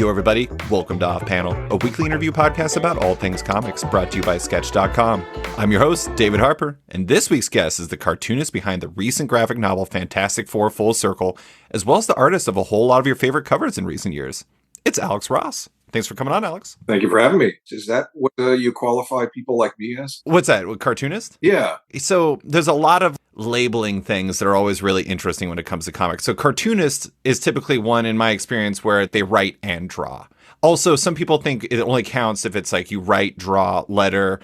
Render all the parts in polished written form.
Yo, everybody. Welcome to Off Panel, a weekly interview podcast about all things comics, brought to you by Sketch.com. I'm your host, David Harper, and this week's guest is the cartoonist behind the recent graphic novel Fantastic Four Full Circle, as well as the artist of a whole lot of your favorite covers in recent years. It's Alex Ross. Thanks for coming on, Alex. Thank you for having me. Is that what you qualify people like me as? What's that? What, cartoonist? Yeah. So there's a lot of labeling things that are always really interesting when it comes to comics. So cartoonist is typically one, in my experience, where they write and draw. Also, some people think it only counts if it's like you write, draw, letter,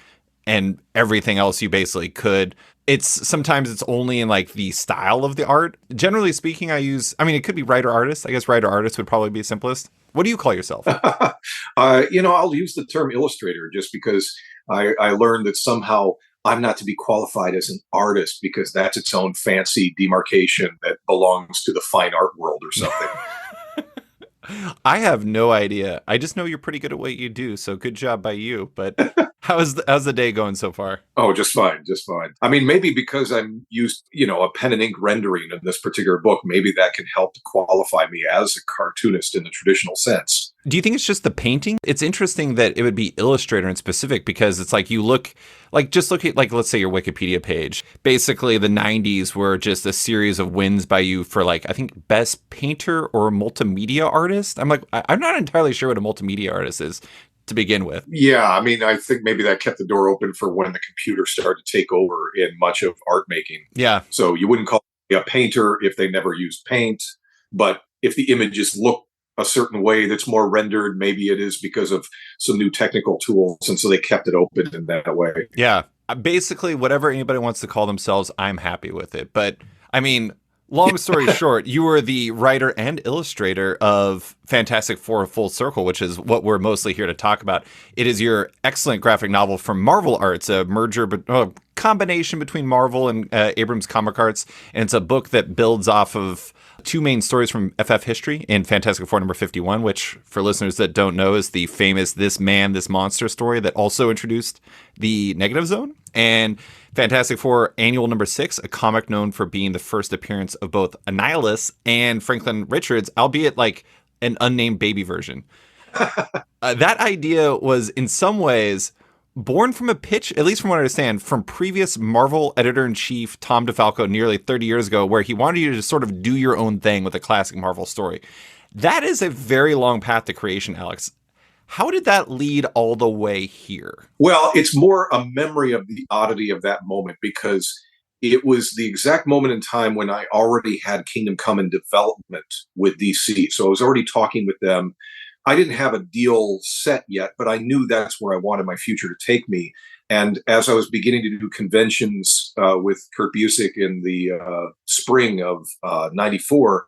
and everything else you basically could. Sometimes it's only in like the style of the art. Generally speaking, it could be writer artist. I guess writer artist would probably be simplest. What do you call yourself? I'll use the term illustrator just because I learned that somehow I'm not to be qualified as an artist because that's its own fancy demarcation that belongs to the fine art world or something. I have no idea. I just know you're pretty good at what you do, so good job by you. But how's the day going so far? Oh, just fine, just fine. I mean, maybe because I'm used, a pen and ink rendering in this particular book, maybe that can help to qualify me as a cartoonist in the traditional sense. Do you think it's just the painting? It's interesting that it would be illustrator in specific because it's like you look at, let's say your Wikipedia page. Basically, the 90s were just a series of wins by you for I think best painter or multimedia artist. I'm not entirely sure what a multimedia artist is to begin with. Yeah, I mean, I think maybe that kept the door open for when the computer started to take over in much of art making. Yeah. So you wouldn't call it a painter if they never used paint, but if the images look a certain way that's more rendered, maybe it is because of some new technical tools, and so they kept it open in that way. Yeah. Basically, whatever anybody wants to call themselves, I'm happy with it. But, I mean, long story short, you were the writer and illustrator of Fantastic Four Full Circle, which is what we're mostly here to talk about. It is your excellent graphic novel from Marvel Arts, a combination between Marvel and Abrams Comic Arts, and it's a book that builds off of two main stories from FF history in Fantastic Four number 51, which, for listeners that don't know, is the famous This Man, This Monster story that also introduced the Negative Zone. And Fantastic Four Annual number 6, a comic known for being the first appearance of both Annihilus and Franklin Richards, albeit like an unnamed baby version. That idea was in some ways born from a pitch, at least from what I understand, from previous Marvel editor-in-chief Tom DeFalco nearly 30 years ago, where he wanted you to sort of do your own thing with a classic Marvel story. That is a very long path to creation, Alex. How did that lead all the way here? Well, it's more a memory of the oddity of that moment because it was the exact moment in time when I already had Kingdom Come in development with DC. So I was already talking with them. I didn't have a deal set yet, but I knew that's where I wanted my future to take me. And as I was beginning to do conventions with Kurt Busiek in the spring of '94,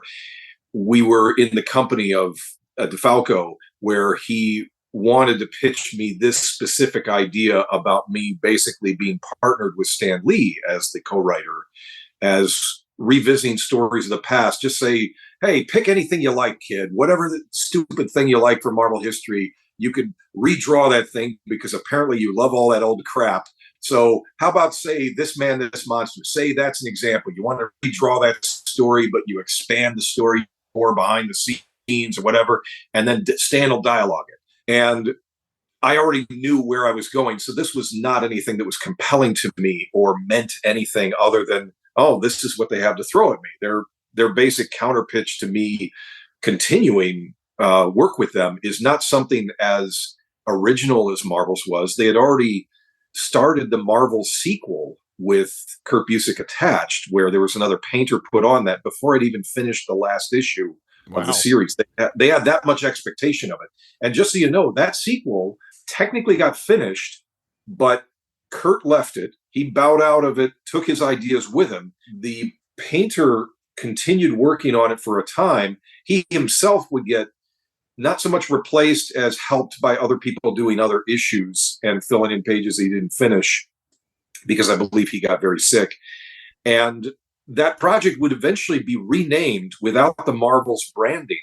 we were in the company of DeFalco, where he wanted to pitch me this specific idea about me basically being partnered with Stan Lee as the co-writer, as revisiting stories of the past. Just say, hey, pick anything you like, kid. Whatever the stupid thing you like from Marvel history, you could redraw that thing because apparently you love all that old crap. So how about, say, This Man, This Monster? Say that's an example. You want to redraw that story, but you expand the story more behind the scenes or whatever, and then Stan will dialogue it. And I already knew where I was going. So this was not anything that was compelling to me or meant anything other than, oh, this is what they have to throw at me. Their basic counterpitch to me continuing work with them is not something as original as Marvel's was. They had already started the Marvel sequel with Kurt Busiek attached, where there was another painter put on that before I'd even finished the last issue of the series. They had that much expectation of it. And just so you know, that sequel technically got finished, but Kurt left it. He bowed out of it, took his ideas with him. The painter continued working on it for a time. He himself would get not so much replaced as helped by other people doing other issues and filling in pages he didn't finish because I believe he got very sick. And that project would eventually be renamed without the Marvel's branding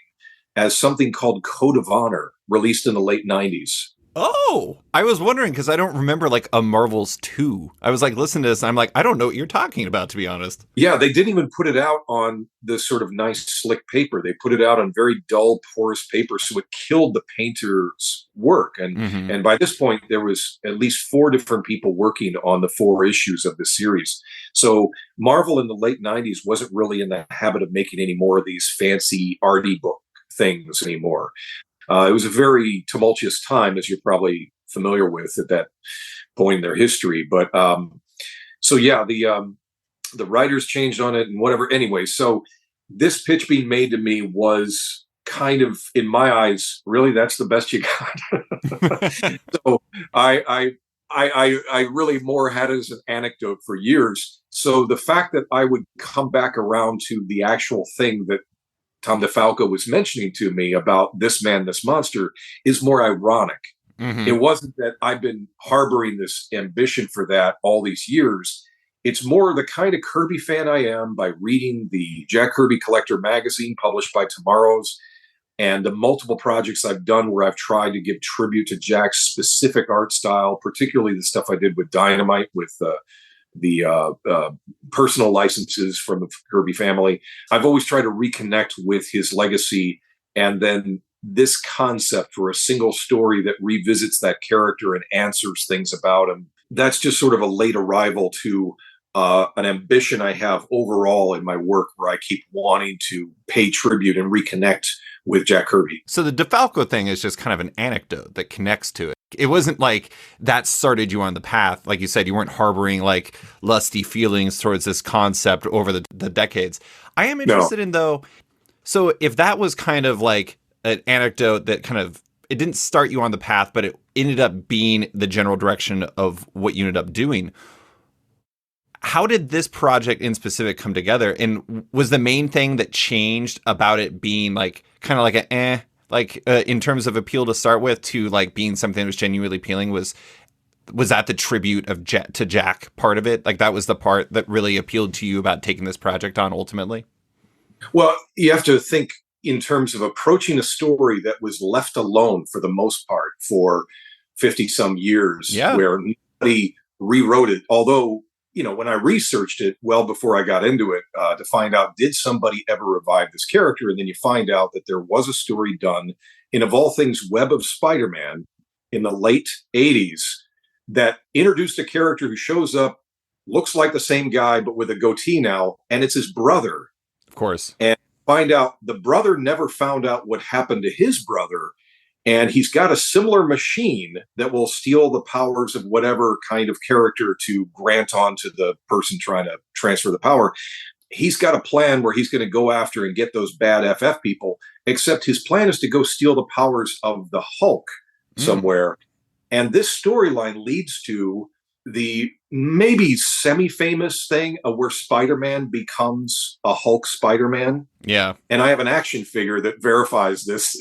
as something called Code of Honor, released in the late 90s. Oh, I was wondering because I don't remember like a Marvels 2. I was like listening to this and I'm like, I don't know what you're talking about, to be honest. Yeah, they didn't even put it out on this sort of nice, slick paper. They put it out on very dull, porous paper, so it killed the painter's work. Hmm. And by this point, there was at least four different people working on the four issues of the series. So Marvel in the late '90s wasn't really in the habit of making any more of these fancy arty book things anymore. It was a very tumultuous time, as you're probably familiar with at that point in their history. But so yeah, the writers changed on it and whatever. Anyway, so this pitch being made to me was kind of, in my eyes, really that's the best you got. So I, I really more had it as an anecdote for years. So the fact that I would come back around to the actual thing that Tom DeFalco was mentioning to me about this man, this monster, is more ironic. Hmm. It wasn't that I've been harboring this ambition for that all these years. It's more the kind of Kirby fan I am by reading the Jack Kirby Collector magazine published by Tomorrow's and the multiple projects I've done where I've tried to give tribute to Jack's specific art style, particularly the stuff I did with Dynamite, with the personal licenses from the Kirby family. I've always tried to reconnect with his legacy, and then this concept for a single story that revisits that character and answers things about him. That's just sort of a late arrival to an ambition I have overall in my work, where I keep wanting to pay tribute and reconnect with Jack Kirby. So the DeFalco thing is just kind of an anecdote that connects to it. It wasn't like that started you on the path. Like you said, you weren't harboring like lusty feelings towards this concept over the decades. I am No. interested in though. So if that was kind of like an anecdote that kind of, it didn't start you on the path, but it ended up being the general direction of what you ended up doing. How did this project in specific come together? And was the main thing that changed about it being like kind of like in terms of appeal to start with, to like being something that was genuinely appealing, was that the tribute of to Jack part of it? Like that was the part that really appealed to you about taking this project on ultimately? Well, you have to think in terms of approaching a story that was left alone for the most part for 50 some years, Yeah, where nobody rewrote it. Although, when I researched it well before I got into it, to find out, did somebody ever revive this character? And then you find out that there was a story done in, of all things, Web of Spider-Man in the late '80s that introduced a character who shows up, looks like the same guy, but with a goatee now, and it's his brother. of course. And find out the brother never found out what happened to his brother. And he's got a similar machine that will steal the powers of whatever kind of character to grant on to the person trying to transfer the power. He's got a plan where he's going to go after and get those bad FF people, except his plan is to go steal the powers of the Hulk Mm. somewhere. And this storyline leads to the maybe semi-famous thing of where Spider-Man becomes a Hulk Spider-Man. Yeah. And I have an action figure that verifies this,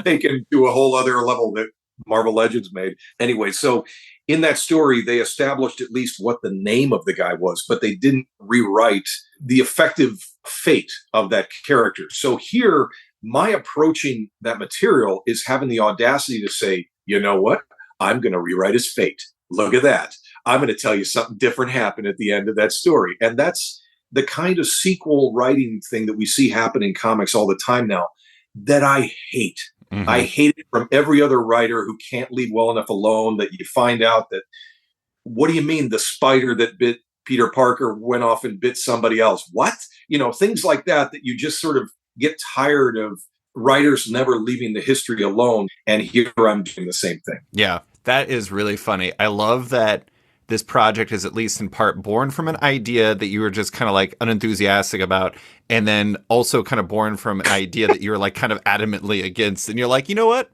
taken to a whole other level that Marvel Legends made. Anyway, so in that story, they established at least what the name of the guy was, but they didn't rewrite the effective fate of that character. So here, my approaching that material is having the audacity to say, you know what? I'm going to rewrite his fate. Look at that. I'm going to tell you something different happened at the end of that story. And that's the kind of sequel writing thing that we see happen in comics all the time now that I hate. I Hmm. hate it from every other writer who can't leave well enough alone, that you find out that, what do you mean the spider that bit Peter Parker went off and bit somebody else? What? Things like that you just sort of get tired of writers never leaving the history alone. And here I'm doing the same thing. Yeah, that is really funny. I love that this project is at least in part born from an idea that you were just kind of like unenthusiastic about, and then also kind of born from an idea that you were like kind of adamantly against. And you're like, you know what?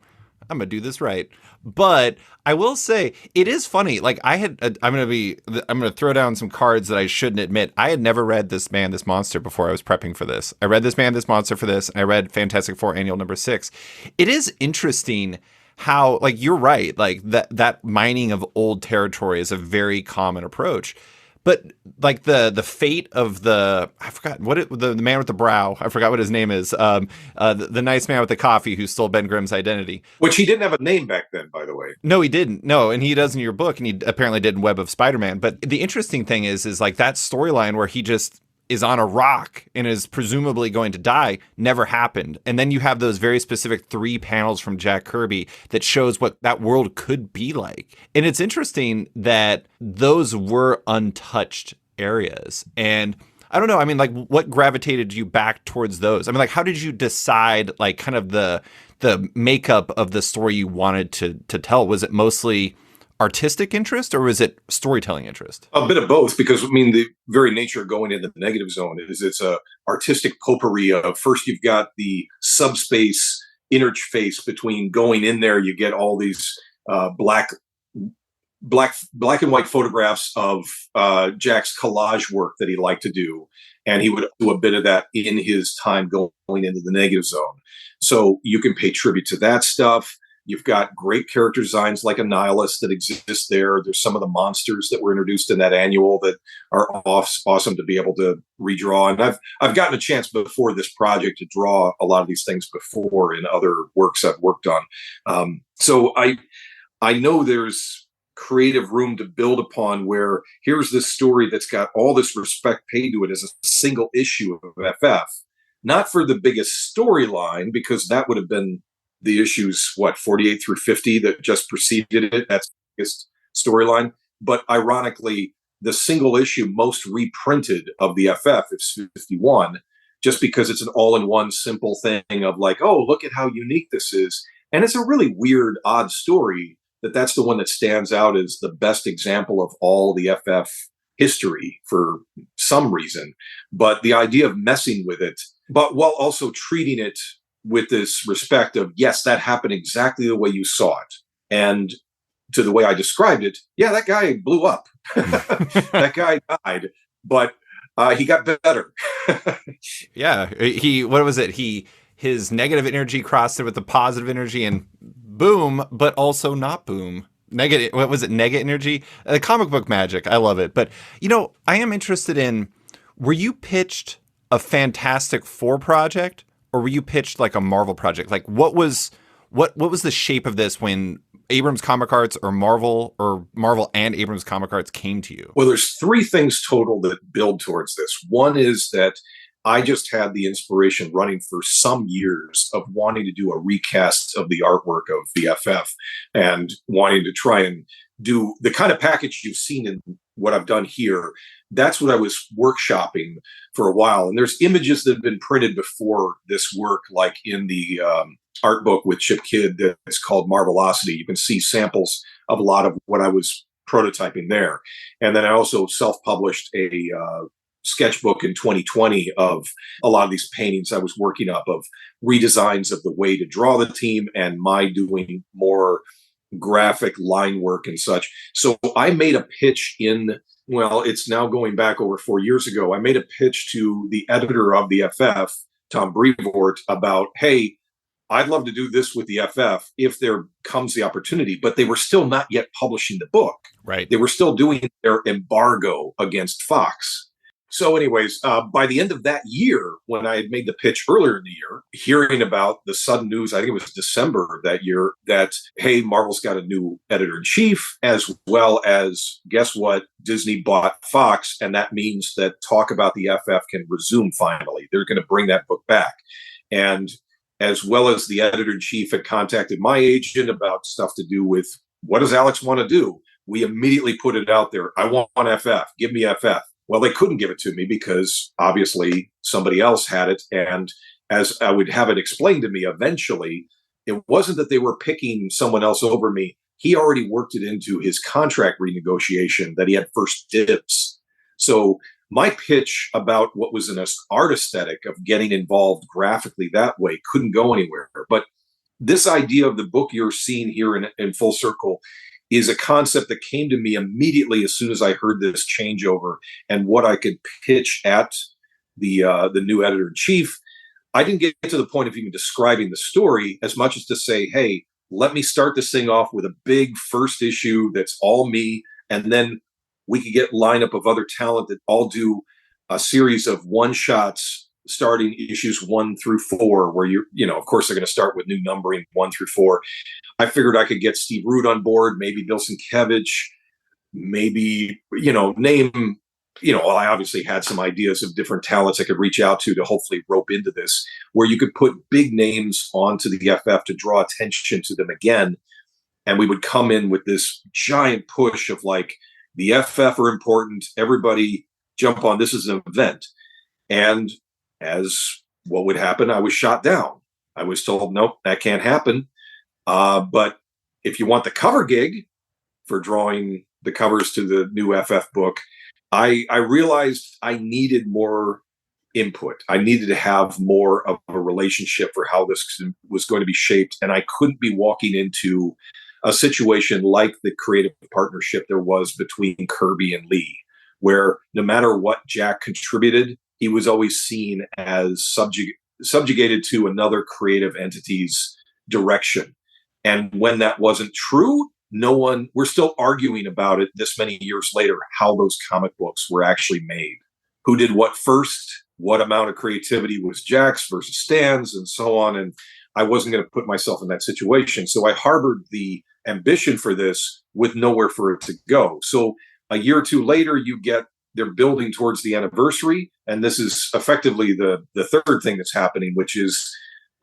I'm gonna do this right. But I will say it is funny. Like I'm gonna throw down some cards that I shouldn't admit. I had never read This Man, This Monster before I was prepping for this. I read This Man, This Monster for this, and I read Fantastic Four Annual number 6. It is interesting how, like, you're right, like that mining of old territory is a very common approach. But like the fate of the I forgot what the man with the brow, I forgot what his name is, the nice man with the coffee who stole Ben Grimm's identity. Which he didn't have a name back then, by the way. No, he didn't. No, and he does in your book, and he apparently did in Web of Spider-Man. But the interesting thing is like that storyline where he just is on a rock and is presumably going to die never happened. And then you have those very specific 3 panels from Jack Kirby that shows what that world could be like. And it's interesting that those were untouched areas. And I don't know, I mean, like, what gravitated you back towards those? I mean, like, how did you decide, like, kind of the makeup of the story you wanted to tell? Was it mostly artistic interest or was it storytelling interest? A bit of both, because I mean, the very nature of going into the negative zone is it's a artistic potpourri of, first you've got the subspace interface between going in there, you get all these black and white photographs of Jack's collage work that he liked to do, and he would do a bit of that in his time going into the negative zone. So you can pay tribute to that stuff. You've got great character designs like a nihilist that exists there. There's some of the monsters that were introduced in that annual that are awesome to be able to redraw. And I've gotten a chance before this project to draw a lot of these things before in other works I've worked on. So I know there's creative room to build upon, where here's this story that's got all this respect paid to it as a single issue of FF, not for the biggest storyline, because that would have been the issues, 48 through 50 that just preceded it. That's the biggest storyline. But ironically, the single issue most reprinted of the FF is 51, just because it's an all-in-one simple thing of like, oh, look at how unique this is. And it's a really weird, odd story that's the one that stands out as the best example of all the FF history for some reason. But the idea of messing with it, but while also treating it with this respect of, yes, that happened exactly the way you saw it. And to the way I described it, yeah, that guy blew up. That guy died, but he got better. Yeah. What was it? His negative energy crossed it with the positive energy and boom, but also not boom. Negative, what was it? Nega energy? Comic book magic. I love it. But, I am interested in, were you pitched a Fantastic Four project? Or were you pitched like a Marvel project? Like what was the shape of this when Abrams Comic Arts or Marvel and Abrams Comic Arts came to you? Well, there's 3 things total that build towards this. One is that I just had the inspiration running for some years of wanting to do a recast of the artwork of the FF and wanting to try and do the kind of package you've seen in what I've done here. That's what I was workshopping for a while. And there's images that have been printed before this work, like in the art book with Chip Kidd that's called Marvelocity. You can see samples of a lot of what I was prototyping there. And then I also self-published a sketchbook in 2020 of a lot of these paintings I was working up, of redesigns of the way to draw the team and my doing more graphic line work and such. So I made a pitch it's now going back over 4 years ago. I made a pitch to the editor of the FF, Tom Brevoort, about, hey, I'd love to do this with the FF if there comes the opportunity, but they were still not yet publishing the book. Right. They were still doing their embargo against Fox. So anyways, by the end of that year, when I had made the pitch earlier in the year, hearing about the sudden news, I think it was December of that year, that, hey, Marvel's got a new editor-in-chief, as well as, guess what, Disney bought Fox, and that means that talk about the FF can resume finally. They're going to bring that book back. And as well as the editor-in-chief had contacted my agent about stuff to do with, what does Alex want to do? We immediately put it out there. I want FF. Give me FF. Well, they couldn't give it to me because obviously somebody else had it. And as I would have it explained to me eventually, it wasn't that they were picking someone else over me. He already worked it into his contract renegotiation that he had first dibs. So my pitch about what was an art aesthetic of getting involved graphically that way couldn't go anywhere. But this idea of the book you're seeing here in Full Circle is a concept that came to me immediately as soon as I heard this changeover and what I could pitch at the new editor-in-chief. I didn't get to the point of even describing the story as much as to say, hey, let me start this thing off with a big first issue that's all me, and then we could get lineup of other talent that all do a series of one shots starting issues 1 through 4, where of course they're going to start with new numbering 1 through 4. I figured I could get Steve Root on board, maybe Bill Sienkiewicz, maybe, name, I obviously had some ideas of different talents I could reach out to hopefully rope into this, where you could put big names onto the FF to draw attention to them again. And we would come in with this giant push of like, the FF are important, everybody jump on, this is an event. And as what would happen, I was shot down. I was told, nope, that can't happen. But if you want the cover gig for drawing the covers to the new FF book, I realized I needed more input. I needed to have more of a relationship for how this was going to be shaped. And I couldn't be walking into a situation like the creative partnership there was between Kirby and Lee, where no matter what Jack contributed, he was always seen as subjugated to another creative entity's direction. And when that wasn't true, we're still arguing about it this many years later, how those comic books were actually made. Who did what first? What amount of creativity was Jack's versus Stan's, and so on. And I wasn't going to put myself in that situation. So I harbored the ambition for this with nowhere for it to go. So a year or two later, they're building towards the anniversary. And this is effectively the third thing that's happening, which is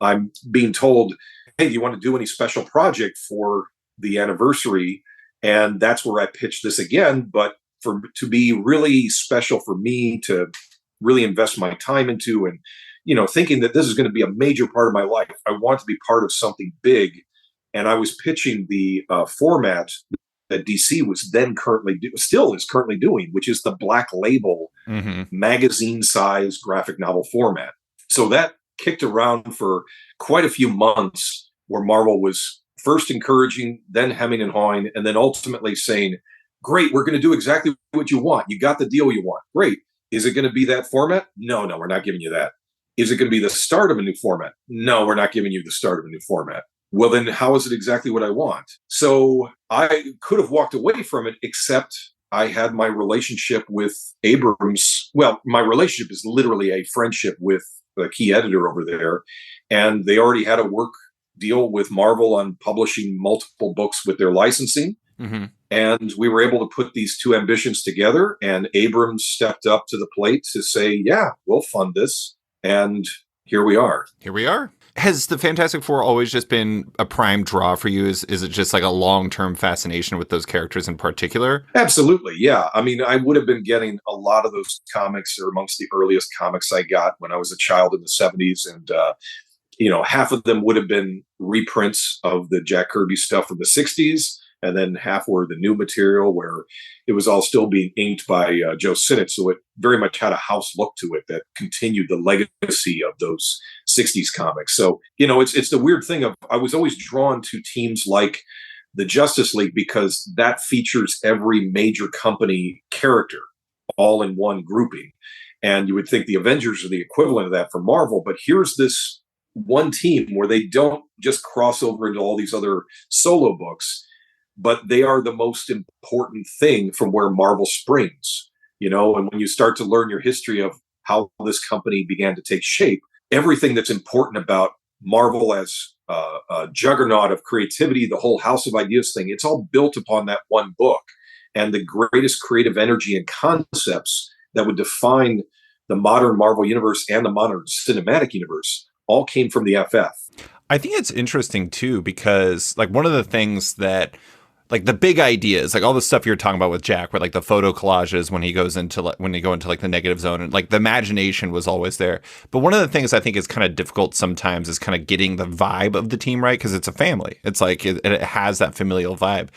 I'm being told, hey, do you want to do any special project for the anniversary? And that's where I pitched this again, but to be really special for me to really invest my time into, and thinking that this is going to be a major part of my life. I want to be part of something big. And I was pitching the format that DC was then still is currently doing, which is the Black Label magazine size graphic novel format. So that kicked around for quite a few months, where Marvel was first encouraging, then hemming and hawing, and then ultimately saying, great, we're going to do exactly what you want. You got the deal you want. Great. Is it going to be that format? No, we're not giving you that. Is it going to be the start of a new format? No, we're not giving you the start of a new format. Well, then how is it exactly what I want? So I could have walked away from it, except I had my relationship with Abrams. Well, my relationship is literally a friendship with the key editor over there. And they already had a work deal with Marvel on publishing multiple books with their licensing. Mm-hmm. And we were able to put these two ambitions together. And Abrams stepped up to the plate to say, yeah, we'll fund this. And here we are. Has the Fantastic Four always just been a prime draw for you? Is it just like a long-term fascination with those characters in particular? Absolutely, yeah. I mean, I would have been getting a lot of those comics, or amongst the earliest comics I got when I was a child in the 70s. And, half of them would have been reprints of the Jack Kirby stuff from the 60s. And then half were the new material, where it was all still being inked by Joe Sinnott. So it very much had a house look to it that continued the legacy of those 60s comics. So, it's the weird thing of, I was always drawn to teams like the Justice League, because that features every major company character all in one grouping. And you would think the Avengers are the equivalent of that for Marvel. But here's this one team where they don't just cross over into all these other solo books, but they are the most important thing from where Marvel springs, and when you start to learn your history of how this company began to take shape, everything that's important about Marvel as a juggernaut of creativity, the whole House of Ideas thing, it's all built upon that one book. And the greatest creative energy and concepts that would define the modern Marvel universe and the modern cinematic universe all came from the FF. I think it's interesting too, because like one of the things that, like the big ideas, like all the stuff you're talking about with Jack, where like the photo collages when he goes into when they go into like the negative zone, and like the imagination was always there. But one of the things I think is kind of difficult sometimes is kind of getting the vibe of the team right, because it's a family. It's like it has that familial vibe,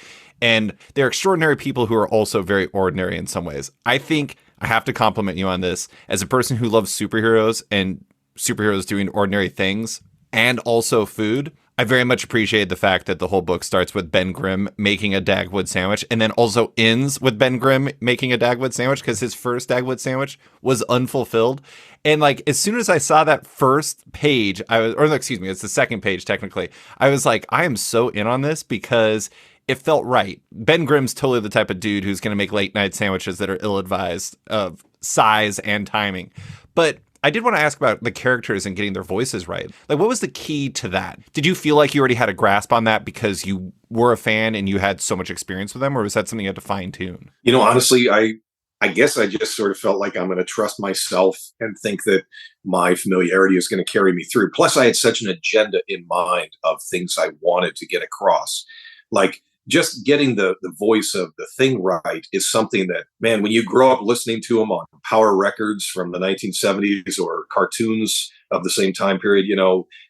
and they're extraordinary people who are also very ordinary in some ways. I think I have to compliment you on this as a person who loves superheroes and superheroes doing ordinary things and also food. I very much appreciate the fact that the whole book starts with Ben Grimm making a Dagwood sandwich, and then also ends with Ben Grimm making a Dagwood sandwich, because his first Dagwood sandwich was unfulfilled. And like, as soon as I saw that first page, it's the second page technically, I was like, I am so in on this, because it felt right. Ben Grimm's totally the type of dude who's going to make late night sandwiches that are ill-advised of size and timing. But I did want to ask about the characters and getting their voices right. Like, what was the key to that? Did you feel like you already had a grasp on that because you were a fan and you had so much experience with them, or was that something you had to fine tune? Honestly, I guess I just sort of felt like I'm going to trust myself and think that my familiarity is going to carry me through. Plus, I had such an agenda in mind of things I wanted to get across. Like, just getting the voice of the thing right is something that, man, when you grow up listening to them on power records from the 1970s or cartoons of the same time period,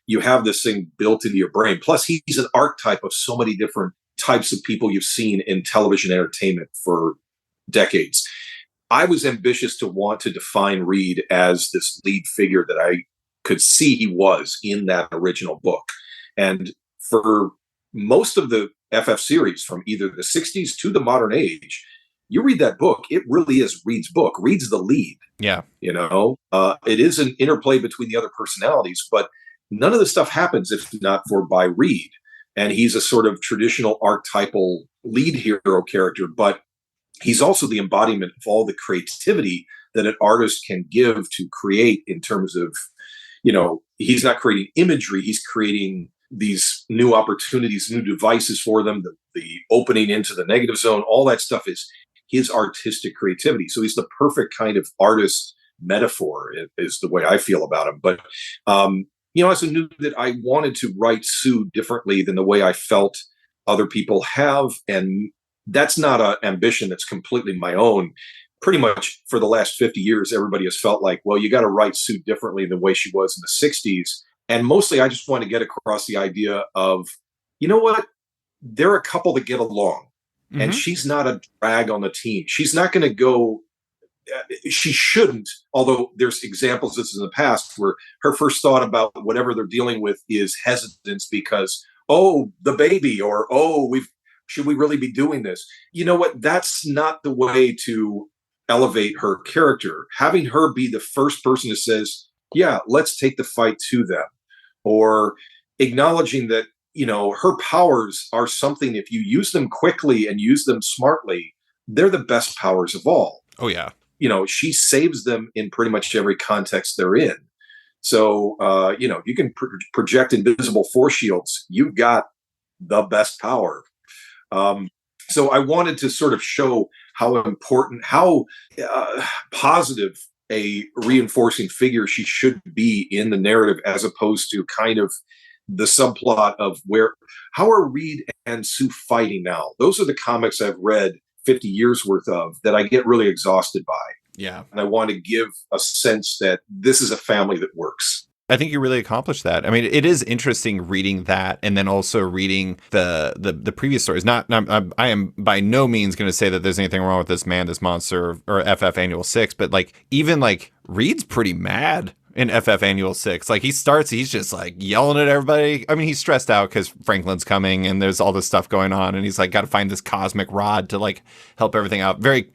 you have this thing built into your brain. Plus, he's an archetype of so many different types of people you've seen in television entertainment for decades. I was ambitious to want to define Reed as this lead figure that I could see he was in that original book. And for most of the FF series, from either the 60s to the modern age, you read that book, it really is Reed's book. Reed's the lead. Yeah. It is an interplay between the other personalities, but none of the stuff happens if not for by Reed. And he's a sort of traditional archetypal lead hero character, but he's also the embodiment of all the creativity that an artist can give to create in terms of, he's not creating imagery, he's creating these new opportunities, new devices for them, the opening into the negative zone, all that stuff is his artistic creativity. So he's the perfect kind of artist metaphor, is the way I feel about him. But, I also knew that I wanted to write Sue differently than the way I felt other people have. And that's not an ambition that's completely my own. Pretty much for the last 50 years, everybody has felt like, well, you got to write Sue differently than the way she was in the 60s. And mostly I just want to get across the idea of, you know what? They're a couple that get along. Mm-hmm. And she's not a drag on the team. She's not going to go, she shouldn't, although there's examples of this in the past where her first thought about whatever they're dealing with is hesitance because, oh, the baby, or, oh, should we really be doing this? You know what? That's not the way to elevate her character. Having her be the first person who says, yeah, let's take the fight to them. Or acknowledging that, her powers are something, if you use them quickly and use them smartly, they're the best powers of all. Oh, yeah. She saves them in pretty much every context they're in. So, you can project invisible force shields. You've got the best power. So I wanted to sort of show how important, how positive a reinforcing figure she should be in the narrative, as opposed to kind of the subplot of how are Reed and Sue fighting now? Those are the comics I've read 50 years worth of that I get really exhausted by. Yeah. And I want to give a sense that this is a family that works. I think you really accomplished that. I mean, it is interesting reading that and then also reading the previous stories. I am by no means going to say that there's anything wrong with this man, this monster, or FF Annual 6, but even Reed's pretty mad in FF Annual 6. He's just yelling at everybody. I mean, he's stressed out because Franklin's coming and there's all this stuff going on and he's got to find this cosmic rod to help everything out. Very,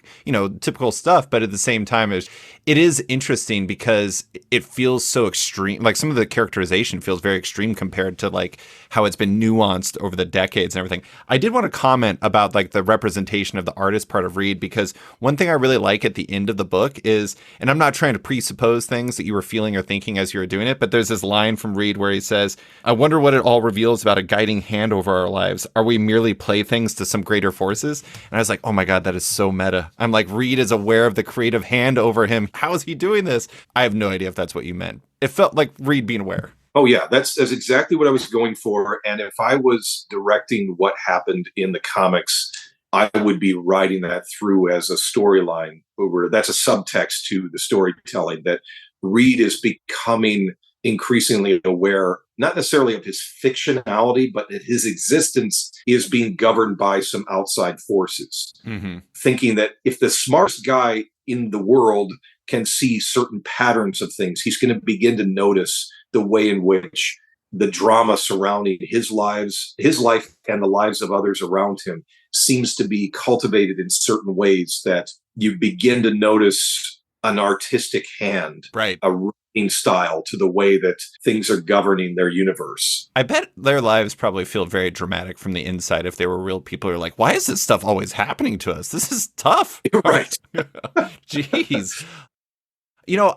typical stuff. But at the same time, it is interesting because it feels so extreme. Some of the characterization feels very extreme compared to how it's been nuanced over the decades and everything. I did want to comment about the representation of the artist part of Reed, because one thing I really like at the end of the book is, and I'm not trying to presuppose things that you were feeling or thinking as you were doing it, but there's this line from Reed where he says, "I wonder what it all reveals about a guiding hand over our lives. Are we merely playthings to some greater forces?" And I was like, oh my God, that is so meta. I'm Reed is aware of the creative hand over him. How is he doing this? I have no idea if that's what you meant. It felt like Reed being aware. Oh yeah, that's exactly what I was going for. And if I was directing what happened in the comics, I would be writing that through as a storyline over. That's a subtext to the storytelling, that Reed is becoming increasingly aware, not necessarily of his fictionality, but that his existence is being governed by some outside forces. Mm-hmm. Thinking that if the smartest guy in the world can see certain patterns of things, he's going to begin to notice the way in which the drama surrounding his life and the lives of others around him seems to be cultivated in certain ways that you begin to notice an artistic hand, Right. a writing style to the way that things are governing their universe. I bet their lives probably feel very dramatic from the inside if they were real people who are like, why is this stuff always happening to us? This is tough. Right. Jeez.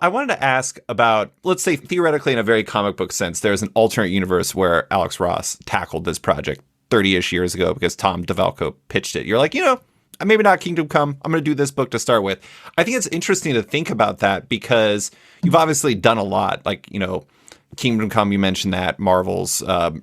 I wanted to ask about, let's say, theoretically, in a very comic book sense, there's an alternate universe where Alex Ross tackled this project 30-ish years ago because Tom DeValco pitched it. You're like, maybe not Kingdom Come. I'm going to do this book to start with. I think it's interesting to think about that because you've obviously done a lot. Like, Kingdom Come, you mentioned that, Marvel's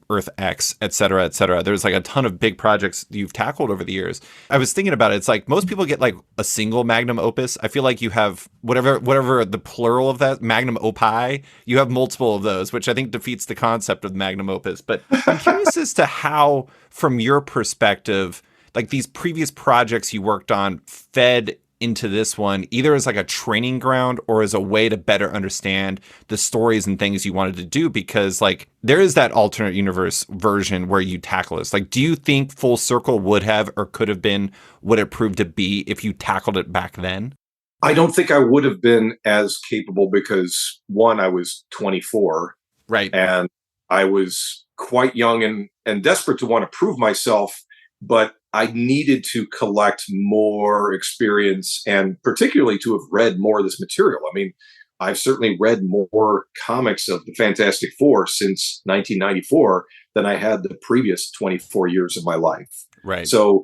Earth X, et cetera, et cetera. There's like a ton of big projects you've tackled over the years. I was thinking about it. It's like most people get like a single magnum opus. I feel like you have whatever the plural of that, magnum opus, you have multiple of those, which I think defeats the concept of magnum opus. But I'm curious as to how, from your perspective, like these previous projects you worked on fed into this one, either as like a training ground or as a way to better understand the stories and things you wanted to do, because like there is that alternate universe version where you tackle this. Like, do you think Full Circle would have or could have been what it proved to be if you tackled it back then? I don't think I would have been as capable because one, I was 24. Right. And I was quite young and desperate to want to prove myself, but I needed to collect more experience and particularly to have read more of this material. I mean, I've certainly read more comics of the Fantastic Four since 1994 than I had the previous 24 years of my life. Right. So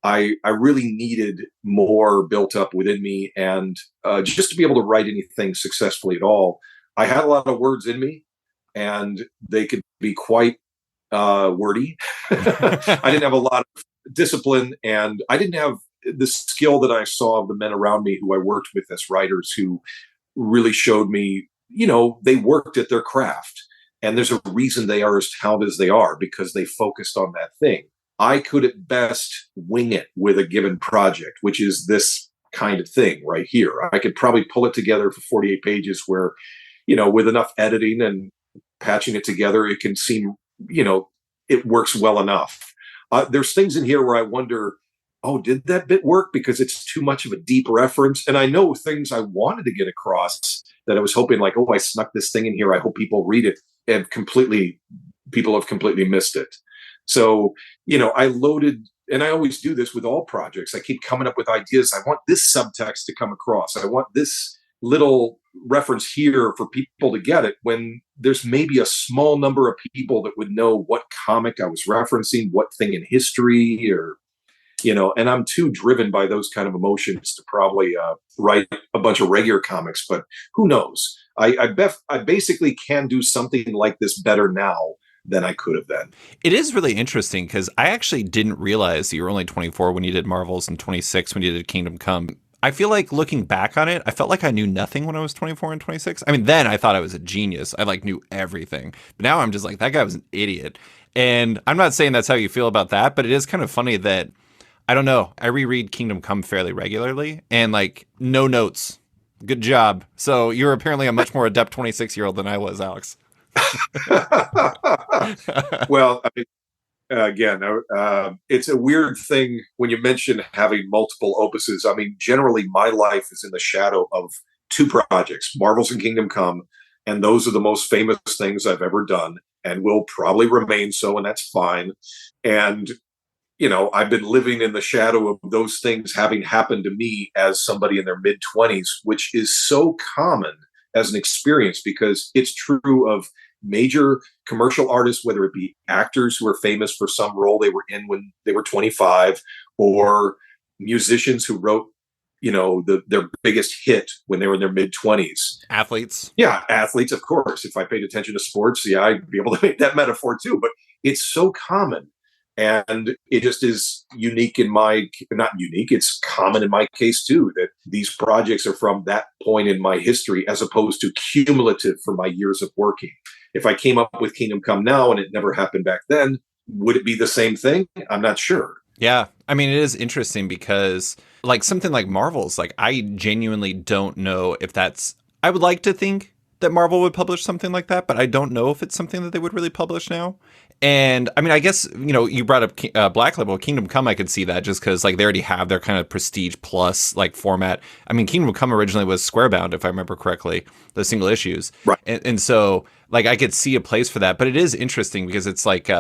I really needed more built up within me. And just to be able to write anything successfully at all, I had a lot of words in me and they could be quite wordy. I didn't have a lot of discipline and I didn't have the skill that I saw of the men around me who I worked with as writers who really showed me, they worked at their craft and there's a reason they are as talented as they are because they focused on that thing. I could at best wing it with a given project, which is this kind of thing right here. I could probably pull it together for 48 pages where, with enough editing and patching it together, it can seem, it works well enough. There's things in here where I wonder, oh, did that bit work? Because it's too much of a deep reference. And I know things I wanted to get across that I was hoping like, oh, I snuck this thing in here. I hope people read it. And people have completely missed it. So, I loaded, and I always do this with all projects. I keep coming up with ideas. I want this subtext to come across. I want this little reference here for people to get it when there's maybe a small number of people that would know what comic I was referencing, what thing in history or, and I'm too driven by those kind of emotions to probably write a bunch of regular comics, but who knows? I basically can do something like this better now than I could have then. It is really interesting because I actually didn't realize that you were only 24 when you did Marvels and 26 when you did Kingdom Come. I feel like looking back on it, I felt like I knew nothing when I was 24 and 26. I mean, then I thought I was a genius. I like knew everything. But now I'm just like, that guy was an idiot. And I'm not saying that's how you feel about that, but it is kind of funny that, I don't know, I reread Kingdom Come fairly regularly and like no notes. Good job. So you're apparently a much more adept 26-year-old than I was, Alex. Well, I mean, again, it's a weird thing when you mention having multiple opuses. I mean, generally, my life is in the shadow of two projects, Marvels and Kingdom Come, and those are the most famous things I've ever done and will probably remain so, and that's fine. And, I've been living in the shadow of those things having happened to me as somebody in their mid-20s, which is so common as an experience because it's true of major commercial artists, whether it be actors who are famous for some role they were in when they were 25, or musicians who wrote, their biggest hit when they were in their mid-20s. Athletes. Yeah, athletes, of course. If I paid attention to sports, yeah, I'd be able to make that metaphor too. But it's so common. And it just is unique not unique, it's common in my case too, that these projects are from that point in my history as opposed to cumulative for my years of working. If I came up with Kingdom Come now and it never happened back then, would it be the same thing? I'm not sure. Yeah. I mean, it is interesting because like something like Marvel's, like I genuinely don't know if I would like to think that Marvel would publish something like that, but I don't know if it's something that they would really publish now. And I mean, I guess, you brought up Black Label, Kingdom Come. I could see that just because like they already have their kind of Prestige Plus like format. I mean, Kingdom Come originally was square-bound, if I remember correctly, the single issues. Right. And so like I could see a place for that. But it is interesting because it's like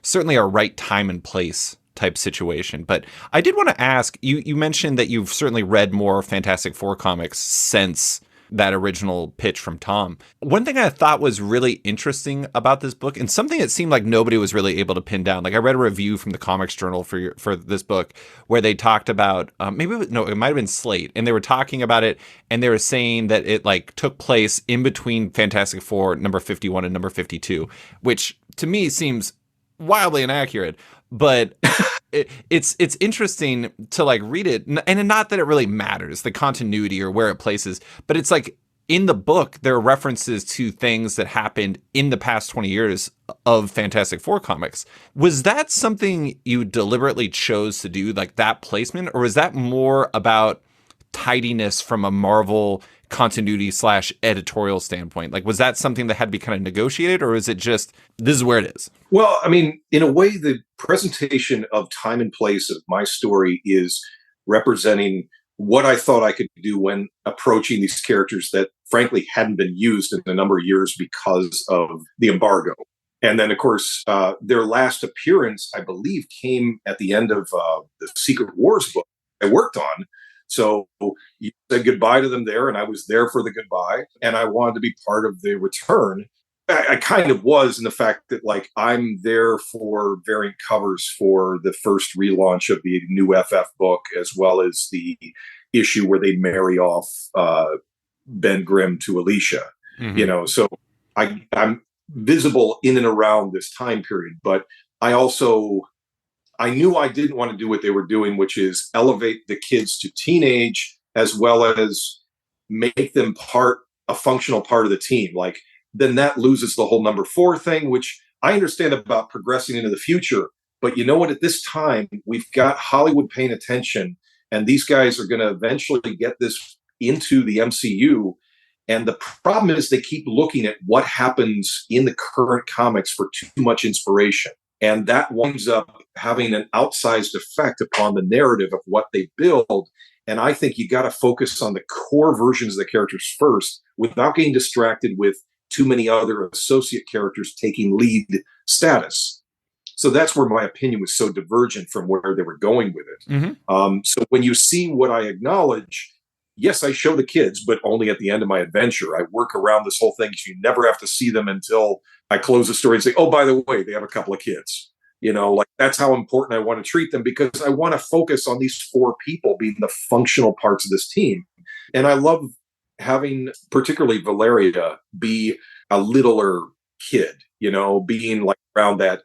certainly a right time and place type situation. But I did want to ask, you mentioned that you've certainly read more Fantastic Four comics since that original pitch from Tom. One thing I thought was really interesting about this book, and something that seemed like nobody was really able to pin down. Like I read a review from the Comics Journal for this book where they talked about it might have been Slate, and they were talking about it, and they were saying that it like took place in between Fantastic Four number 51 and number 52, which to me seems wildly inaccurate. But it's interesting to like read it, and not that it really matters the continuity or where it places, but it's like in the book there are references to things that happened in the past 20 years of Fantastic Four comics. Was that something you deliberately chose to do, like that placement, or was that more about tidiness from a Marvel continuity / editorial standpoint? Like, was that something that had to be kind of negotiated, or is it just, this is where it is? Well, I mean, in a way, the presentation of time and place of my story is representing what I thought I could do when approaching these characters that frankly hadn't been used in a number of years because of the embargo. And then, of course, their last appearance, I believe, came at the end of the Secret Wars book I worked on. So you said goodbye to them there, and I was there for the goodbye, and I wanted to be part of the return. I kind of was, in the fact that like I'm there for variant covers for the first relaunch of the new FF book, as well as the issue where they marry off Ben Grimm to Alicia. Mm-hmm. So I'm visible in and around this time period, but I knew I didn't want to do what they were doing, which is elevate the kids to teenage as well as make them a functional part of the team. Like, then that loses the whole number 4 thing, which I understand about progressing into the future. But you know what? At this time, we've got Hollywood paying attention, and these guys are going to eventually get this into the MCU. And the problem is they keep looking at what happens in the current comics for too much inspiration. And that winds up having an outsized effect upon the narrative of what they build. And I think you got to focus on the core versions of the characters first without getting distracted with too many other associate characters taking lead status. So that's where my opinion was so divergent from where they were going with it. Mm-hmm. So when you see what I acknowledge, yes, I show the kids, but only at the end of my adventure. I work around this whole thing. So you never have to see them until I close the story and say, oh, by the way, they have a couple of kids. Like that's how important I want to treat them, because I want to focus on these 4 people being the functional parts of this team. And I love having particularly Valeria be a littler kid, being like around that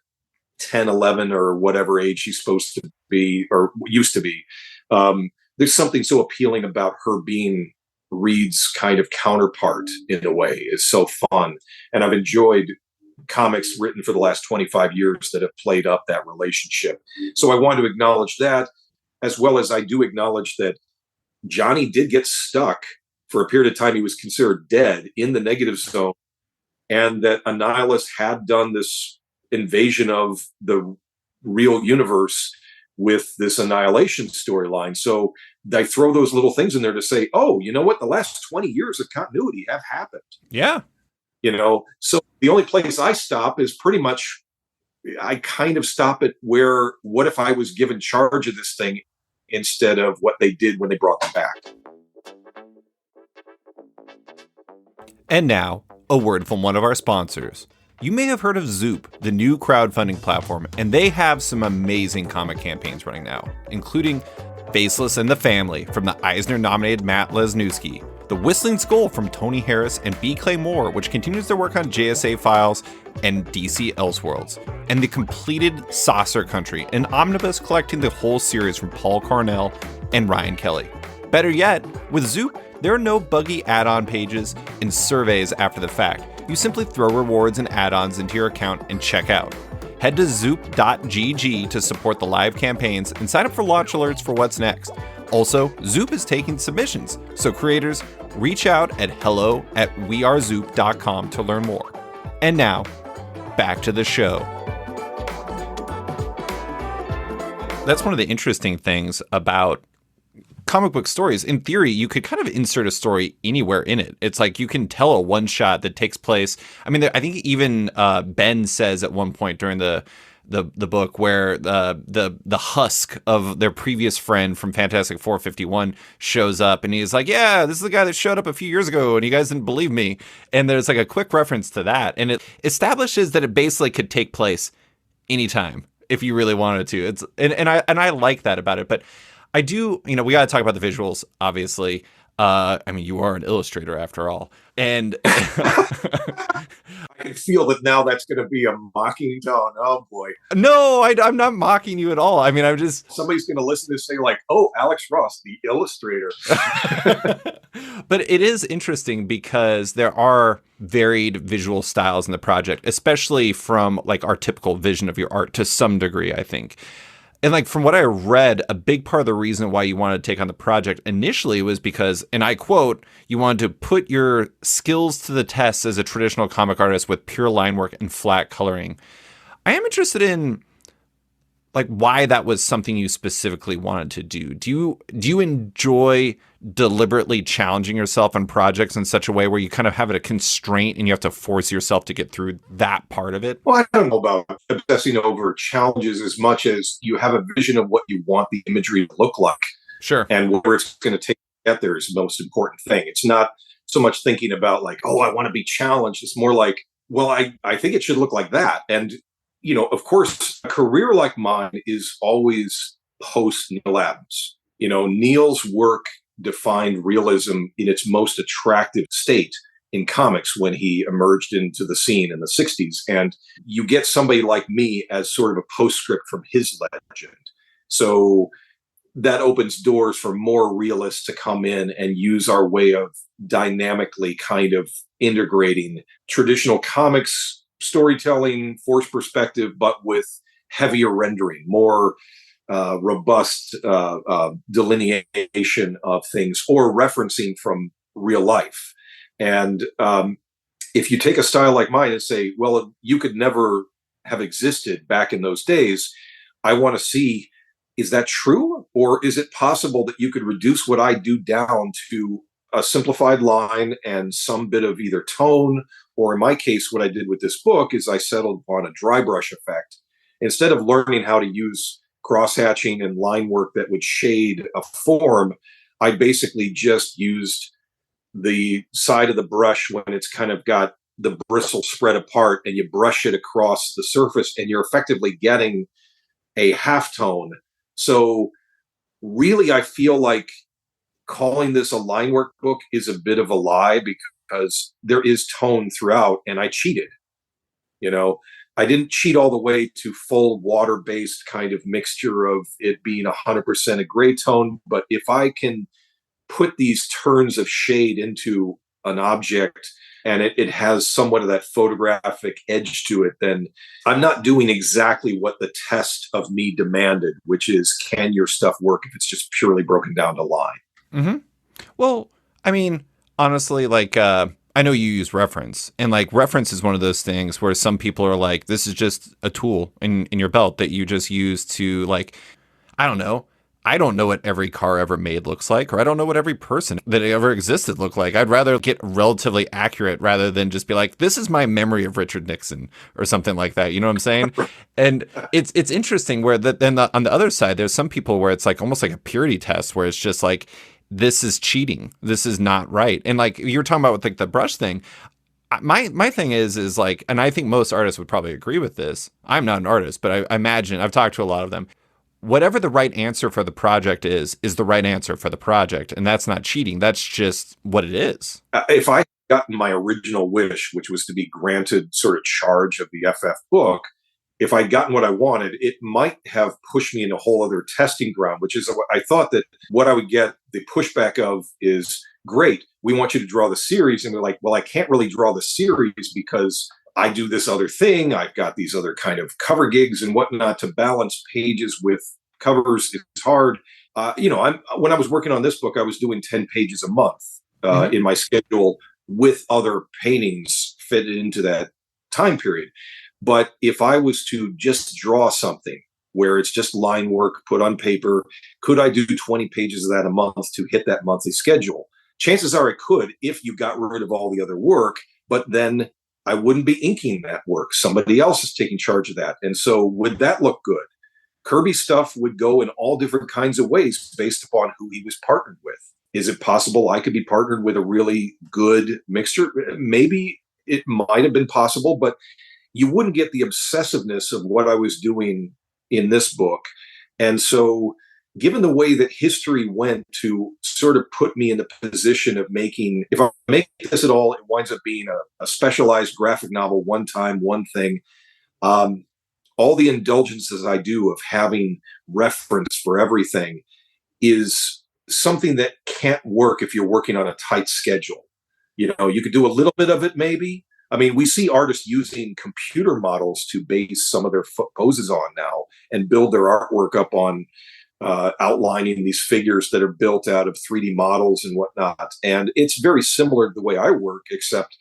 10, 11 or whatever age she's supposed to be or used to be. There's something so appealing about her being Reed's kind of counterpart in a way. It's so fun. And I've enjoyed comics written for the last 25 years that have played up that relationship. So I want to acknowledge that, as well as I do acknowledge that Johnny did get stuck for a period of time. He was considered dead in the negative zone, and that Annihilus had done this invasion of the real universe with this Annihilation storyline. So I throw those little things in there to say, oh, you know what? The last 20 years of continuity have happened. Yeah. So the only place I stop is pretty much, I kind of stop at where, what if I was given charge of this thing instead of what they did when they brought them back? And now, a word from one of our sponsors. You may have heard of Zoop, the new crowdfunding platform, and they have some amazing comic campaigns running now, including Faceless and the Family from the Eisner-nominated Matt Lesniewski, The Whistling Skull from Tony Harris and B. Clay Moore, which continues their work on JSA Files and DC Elseworlds, and The Completed Saucer Country, an omnibus collecting the whole series from Paul Cornell and Ryan Kelly. Better yet, with Zoop, there are no buggy add-on pages and surveys after the fact. You simply throw rewards and add-ons into your account and check out. Head to zoop.gg to support the live campaigns and sign up for launch alerts for what's next. Also, Zoop is taking submissions, so creators, reach out at hello@wearezoop.com to learn more. And now, back to the show. That's one of the interesting things about comic book stories. In theory, you could kind of insert a story anywhere in it. It's like you can tell a one shot that takes place. I mean, I think even Ben says at one point during the book where the husk of their previous friend from Fantastic 451 shows up, and he's like, "Yeah, this is the guy that showed up a few years ago, and you guys didn't believe me." And there's like a quick reference to that, and it establishes that it basically could take place anytime if you really wanted to. It's and I like that about it, but I do, we got to talk about the visuals, obviously. I mean, you are an illustrator after all. And I can feel that now that's going to be a mocking tone. Oh, boy. No, I'm not mocking you at all. I mean, I'm just... Somebody's going to listen to this and say like, oh, Alex Ross, the illustrator. But it is interesting because there are varied visual styles in the project, especially from like our typical vision of your art to some degree, I think. And like from what I read, a big part of the reason why you wanted to take on the project initially was because, and I quote, you wanted to put your skills to the test as a traditional comic artist with pure line work and flat coloring. I am interested in like why that was something you specifically wanted to do. Do you enjoy deliberately challenging yourself on projects in such a way where you kind of have a constraint and you have to force yourself to get through that part of it? Well, I don't know about obsessing over challenges as much as you have a vision of what you want the imagery to look like. Sure. And where it's going to take to get there is the most important thing. It's not so much thinking about like, oh, I want to be challenged. It's more like, well, I think it should look like that. And, of course, a career like mine is always post Neil Adams. Neil's work defined realism in its most attractive state in comics when he emerged into the scene in the 60s. And you get somebody like me as sort of a postscript from his legend. So that opens doors for more realists to come in and use our way of dynamically kind of integrating traditional comics storytelling, forced perspective, but with heavier rendering, more robust delineation of things or referencing from real life. And if you take a style like mine and say, well, you could never have existed back in those days, I want to see, is that true? Or is it possible that you could reduce what I do down to a simplified line and some bit of either tone, or in my case, what I did with this book is I settled on a dry brush effect. Instead of learning how to use cross-hatching and line work that would shade a form, I basically just used the side of the brush when it's kind of got the bristle spread apart, and you brush it across the surface, and you're effectively getting a halftone. So really, I feel like calling this a line work book is a bit of a lie because there is tone throughout, and I cheated. I didn't cheat all the way to full water-based kind of mixture of it being 100% a gray tone. But if I can put these turns of shade into an object and it has somewhat of that photographic edge to it, then I'm not doing exactly what the test of me demanded, which is, can your stuff work if it's just purely broken down to line? Mm-hmm. Well, I mean, honestly, like, I know you use reference, and like reference is one of those things where some people are like, this is just a tool in your belt that you just use to, like, I don't know what every car ever made looks like, or I don't know what every person that ever existed looked like. I'd rather get relatively accurate rather than just be like, this is my memory of Richard Nixon or something like that. You know what I'm saying? And it's interesting where then on the other side, there's some people where it's like almost like a purity test where it's just like, this is cheating. This is not right. And like you were talking about with like the brush thing, my thing is like, and I think most artists would probably agree with this. I'm not an artist, but I imagine I've talked to a lot of them. Whatever the right answer for the project is the right answer for the project. And that's not cheating. That's just what it is. If I had gotten my original wish, which was to be granted sort of charge of the FF book, if I'd gotten what I wanted, it might have pushed me in a whole other testing ground, which is I thought that what I would get the pushback of is, great, we want you to draw the series. And they're like, well, I can't really draw the series because I do this other thing. I've got these other kind of cover gigs and whatnot to balance pages with covers. It's hard. when I was working on this book, I was doing 10 pages a month Hmm. in my schedule with other paintings fitted into that time period. But if I was to just draw something where it's just line work put on paper, could I do 20 pages of that a month to hit that monthly schedule? Chances are I could if you got rid of all the other work, but then I wouldn't be inking that work. Somebody else is taking charge of that. And so would that look good? Kirby stuff would go in all different kinds of ways based upon who he was partnered with. Is it possible I could be partnered with a really good mixture? Maybe it might have been possible, but you wouldn't get the obsessiveness of what I was doing in this book. And so, given the way that history went to sort of put me in the position of making, if I make this at all, it winds up being a specialized graphic novel, one time, one thing. Um, all the indulgences I do of having reference for everything is something that can't work if you're working on a tight schedule. You could do a little bit of it maybe. I mean, we see artists using computer models to base some of their poses on now and build their artwork up on outlining these figures that are built out of 3D models and whatnot. And it's very similar to the way I work, except,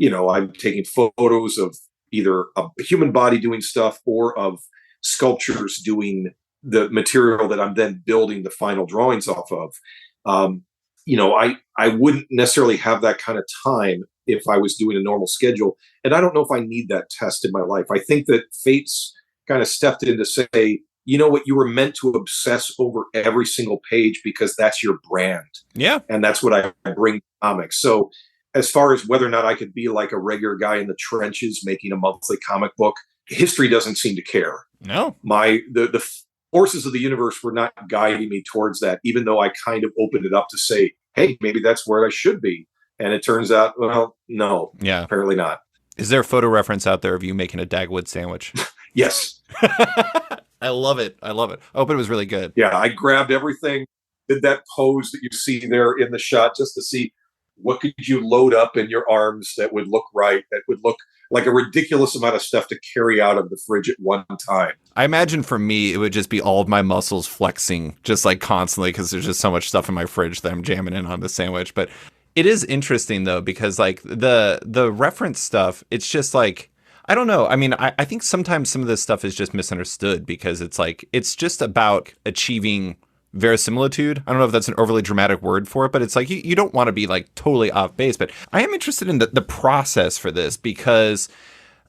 I'm taking photos of either a human body doing stuff or of sculptures doing the material that I'm then building the final drawings off of. Um, I wouldn't necessarily have that kind of time if I was doing a normal schedule. And I don't know if I need that test in my life. I think that fate's kind of stepped in to say, you know what, you were meant to obsess over every single page because that's your brand. Yeah. And that's what I bring to comics. So as far as whether or not I could be like a regular guy in the trenches making a monthly comic book, history doesn't seem to care. No. The forces of the universe were not guiding me towards that, even though I kind of opened it up to say, hey, maybe that's where I should be. And it turns out, well, no, Yeah. apparently not. Is there a photo reference out there of you making a Dagwood sandwich? Yes. I love it. I love it. I hope it was really good. Yeah, I grabbed everything, did that pose that you see there in the shot just to see what could you load up in your arms that would look right, that would look like a ridiculous amount of stuff to carry out of the fridge at one time. I imagine for me, it would just be all of my muscles flexing just like constantly because there's just so much stuff in my fridge that I'm jamming in on the sandwich. But it is interesting though, because like the reference stuff, it's just like, I don't know. I mean, I think sometimes some of this stuff is just misunderstood because it's like, it's just about achieving verisimilitude. I don't know if that's an overly dramatic word for it, but it's like you don't want to be like totally off base. But I am interested in the process for this because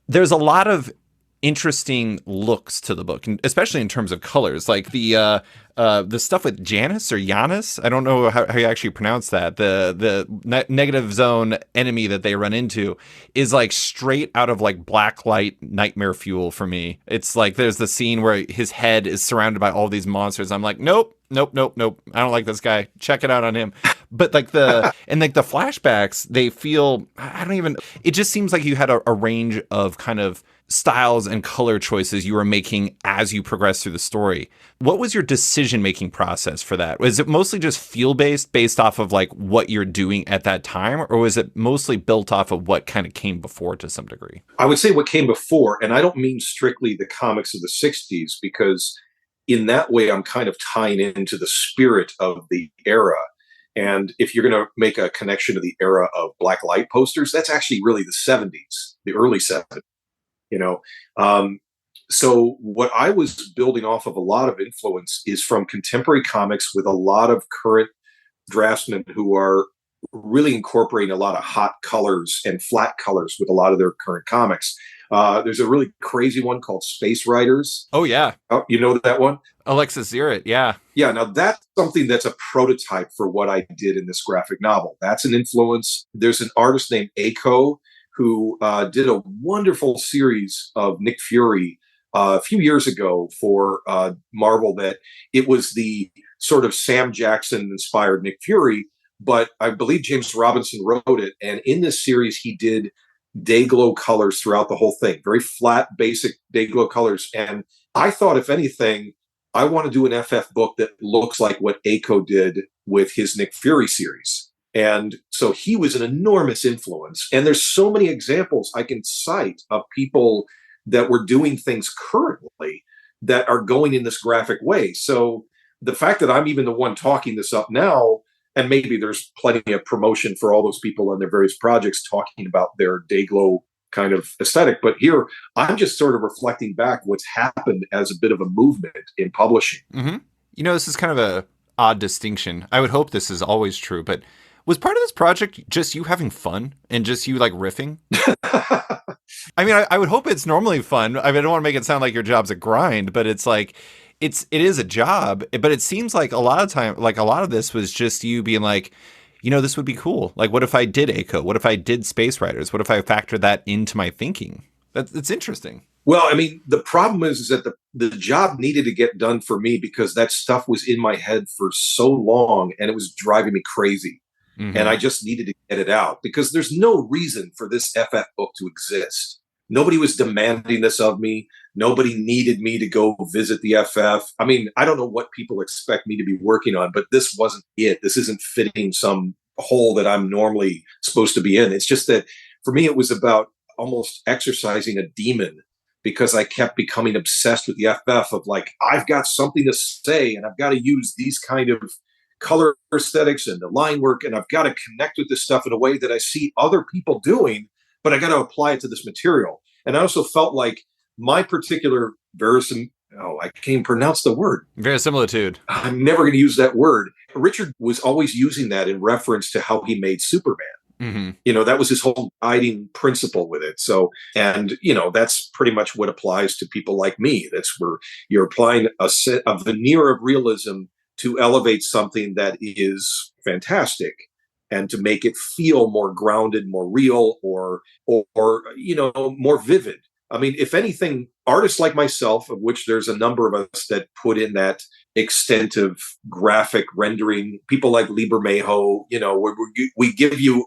there's a lot of interesting looks to the book, and especially in terms of colors. Like the stuff with Janus or Janus, I don't know how you actually pronounce that. The negative zone enemy that they run into is like straight out of like Blacklight Nightmare Fuel for me. It's like there's the scene where his head is surrounded by all these monsters. I'm like, nope. I don't like this guy. Check it out on him. But like the flashbacks, they feel, it just seems like you had a range of kind of styles and color choices you were making as you progress through the story. What was your decision-making process for that? Was it mostly just feel-based, based off of like what you're doing at that time? Or was it mostly built off of what kind of came before to some degree? I would say what came before, and I don't mean strictly the comics of the 60s, because in that way, I'm kind of tying into the spirit of the era. And if you're going to make a connection to the era of black light posters, that's actually really the 70s, the early 70s, you know. So what I was building off of a lot of influence is from contemporary comics with a lot of current draftsmen who are really incorporating a lot of hot colors and flat colors with a lot of their current comics. There's a really crazy one called Space Riders. Oh, yeah. Oh, you know that one? Alexis Zirrit, yeah. Yeah, now that's something that's a prototype for what I did in this graphic novel. That's an influence. There's an artist named Aiko who did a wonderful series of Nick Fury a few years ago for Marvel, that it was the sort of Sam Jackson inspired Nick Fury, but I believe James Robinson wrote it. And in this series, he did day glow colors throughout the whole thing, very flat, basic day glow colors. And I thought, if anything, I want to do an FF book that looks like what Aiko did with his Nick Fury series. And so he was an enormous influence. And there's so many examples I can cite of people that were doing things currently that are going in this graphic way. So the fact that I'm even the one talking this up now, and maybe there's plenty of promotion for all those people on their various projects talking about their Dayglow kind of aesthetic. But here, I'm just sort of reflecting back what's happened as a bit of a movement in publishing. Mm-hmm. You know, this is kind of a odd distinction. I would hope this is always true, but was part of this project just you having fun and just you like riffing? I mean, I would hope it's normally fun. I mean, I don't want to make it sound like your job's a grind, but it's like it is a job. But it seems like a lot of time, like a lot of this was just you being like, you know, this would be cool. Like, what if I did ACO? What if I did Space Riders? What if I factored that into my thinking? That's interesting. Well, I mean, the problem is that the job needed to get done for me because that stuff was in my head for so long and it was driving me crazy. Mm-hmm. And I just needed to get it out because there's no reason for this FF book to exist. Nobody was demanding this of me. Nobody needed me to go visit the FF. I mean, I don't know what people expect me to be working on, but this wasn't it. This isn't fitting some hole that I'm normally supposed to be in. It's just that for me, it was about almost exercising a demon because I kept becoming obsessed with the FF of like, I've got something to say and I've got to use these kind of color aesthetics and the line work, and I've got to connect with this stuff in a way that I see other people doing, but I got to apply it to this material. And I also felt like my particular I can't even pronounce the word. Verisimilitude. I'm never going to use that word. Richard was always using that in reference to how he made Superman. Mm-hmm. You know, that was his whole guiding principle with it. So, and, you know, that's pretty much what applies to people like me. That's where you're applying a veneer of realism to elevate something that is fantastic and to make it feel more grounded, more real, or you know, more vivid. I mean, if anything, artists like myself, of which there's a number of us that put in that extensive graphic rendering, people like Lieber Mayho, you know, we give you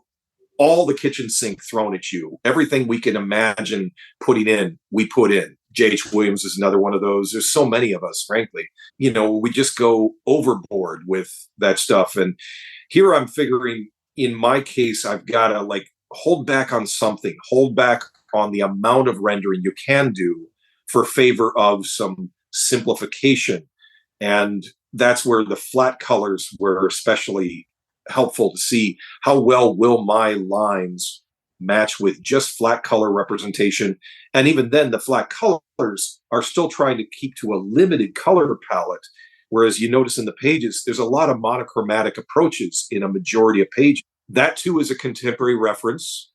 all the kitchen sink thrown at you. Everything we can imagine putting in, we put in. J.H. Williams is another one of those. There's so many of us, frankly. You know, we just go overboard with that stuff. And here I'm figuring, in my case, I've got to like hold back on something, hold back on the amount of rendering you can do for favor of some simplification. And that's where the flat colors were especially helpful to see how well will my lines match with just flat color representation. And even then, the flat colors are still trying to keep to a limited color palette. Whereas you notice in the pages, there's a lot of monochromatic approaches in a majority of pages. That too is a contemporary reference,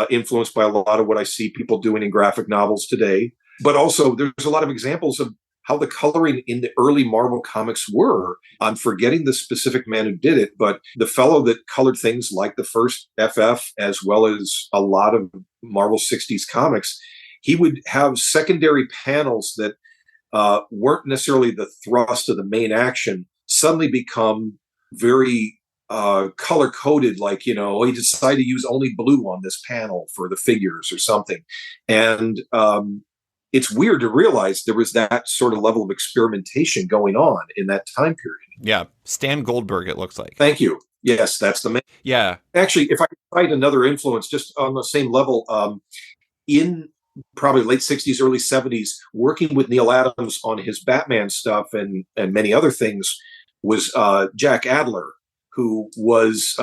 influenced by a lot of what I see people doing in graphic novels today. But also there's a lot of examples of how the coloring in the early Marvel comics were. I'm forgetting the specific man who did it, but the fellow that colored things like the first FF, as well as a lot of Marvel 60s comics, he would have secondary panels that weren't necessarily the thrust of the main action, suddenly become very color coded, like, you know, he decided to use only blue on this panel for the figures or something. And it's weird to realize there was that sort of level of experimentation going on in that time period. Yeah. Stan Goldberg, it looks like. Thank you. Yes, that's the man. Yeah. Actually, if I could cite another influence just on the same level, in probably late 60s, early 70s, working with Neil Adams on his Batman stuff and many other things was Jack Adler, who was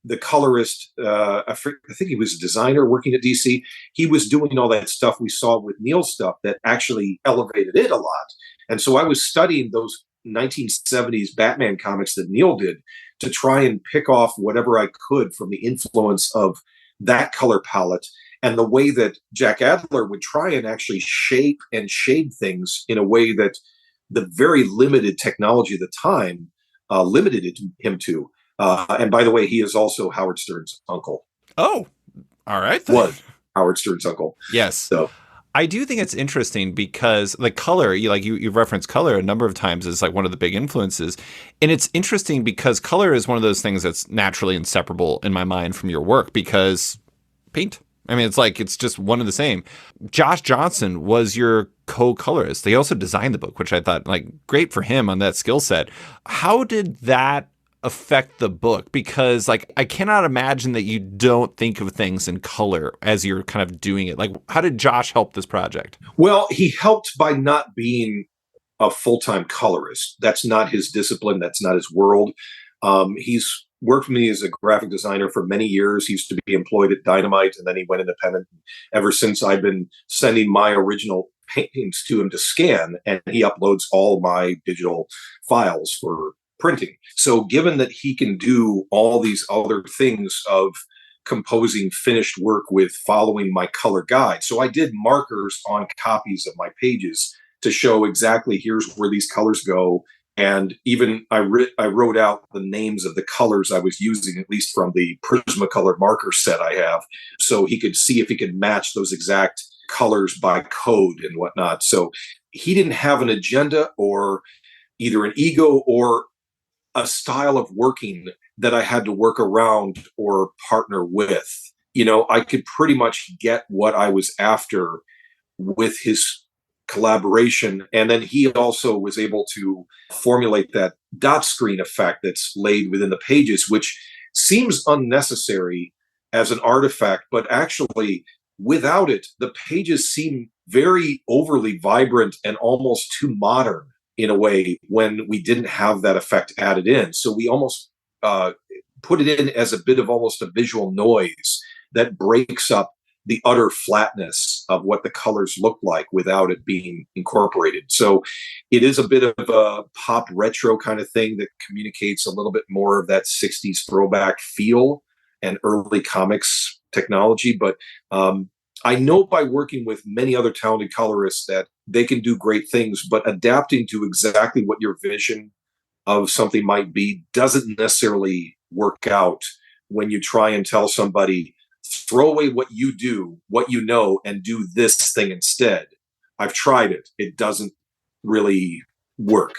the colorist. I think he was a designer working at DC. He was doing all that stuff we saw with Neil's stuff that actually elevated it a lot. And so I was studying those 1970s Batman comics that Neil did to try and pick off whatever I could from the influence of that color palette and the way that Jack Adler would try and actually shape and shade things in a way that the very limited technology of the time limited him to. And by the way, he is also Howard Stern's uncle. Oh, all right. Then. Was Howard Stern's uncle. Yes. So I do think it's interesting because the color, you've referenced color a number of times as like one of the big influences. And it's interesting because color is one of those things that's naturally inseparable in my mind from your work because paint. I mean, it's just one and the same. Josh Johnson was your co-colorist. They also designed the book, which I thought like great for him on that skill set. How did that affect the book? Because like I cannot imagine that you don't think of things in color as you're kind of doing it. Like, how did Josh help this project? Well, he helped by not being a full-time colorist. That's not his discipline. That's not his world. He's worked with me as a graphic designer for many years. He used to be employed at Dynamite, and then he went independent. Ever since, I've been sending my original paintings to him to scan, and he uploads all my digital files for printing. So given that he can do all these other things of composing finished work with following my color guide. So I did markers on copies of my pages to show exactly here's where these colors go. And even I wrote out the names of the colors I was using, at least from the Prismacolor marker set I have, so he could see if he could match those exact colors by code and whatnot. So he didn't have an agenda or either an ego or a style of working that I had to work around or partner with. I could pretty much get what I was after with his collaboration. And then he also was able to formulate that dot screen effect that's laid within the pages, which seems unnecessary as an artifact, but actually without it, the pages seem very overly vibrant and almost too modern in a way when we didn't have that effect added in. So we almost put it in as a bit of almost a visual noise that breaks up the utter flatness of what the colors look like without it being incorporated. So it is a bit of a pop retro kind of thing that communicates a little bit more of that 60s throwback feel and early comics technology. But I know by working with many other talented colorists that they can do great things, but adapting to exactly what your vision of something might be doesn't necessarily work out when you try and tell somebody, throw away what you do, what you know, and do this thing instead. I've tried it. It doesn't really work.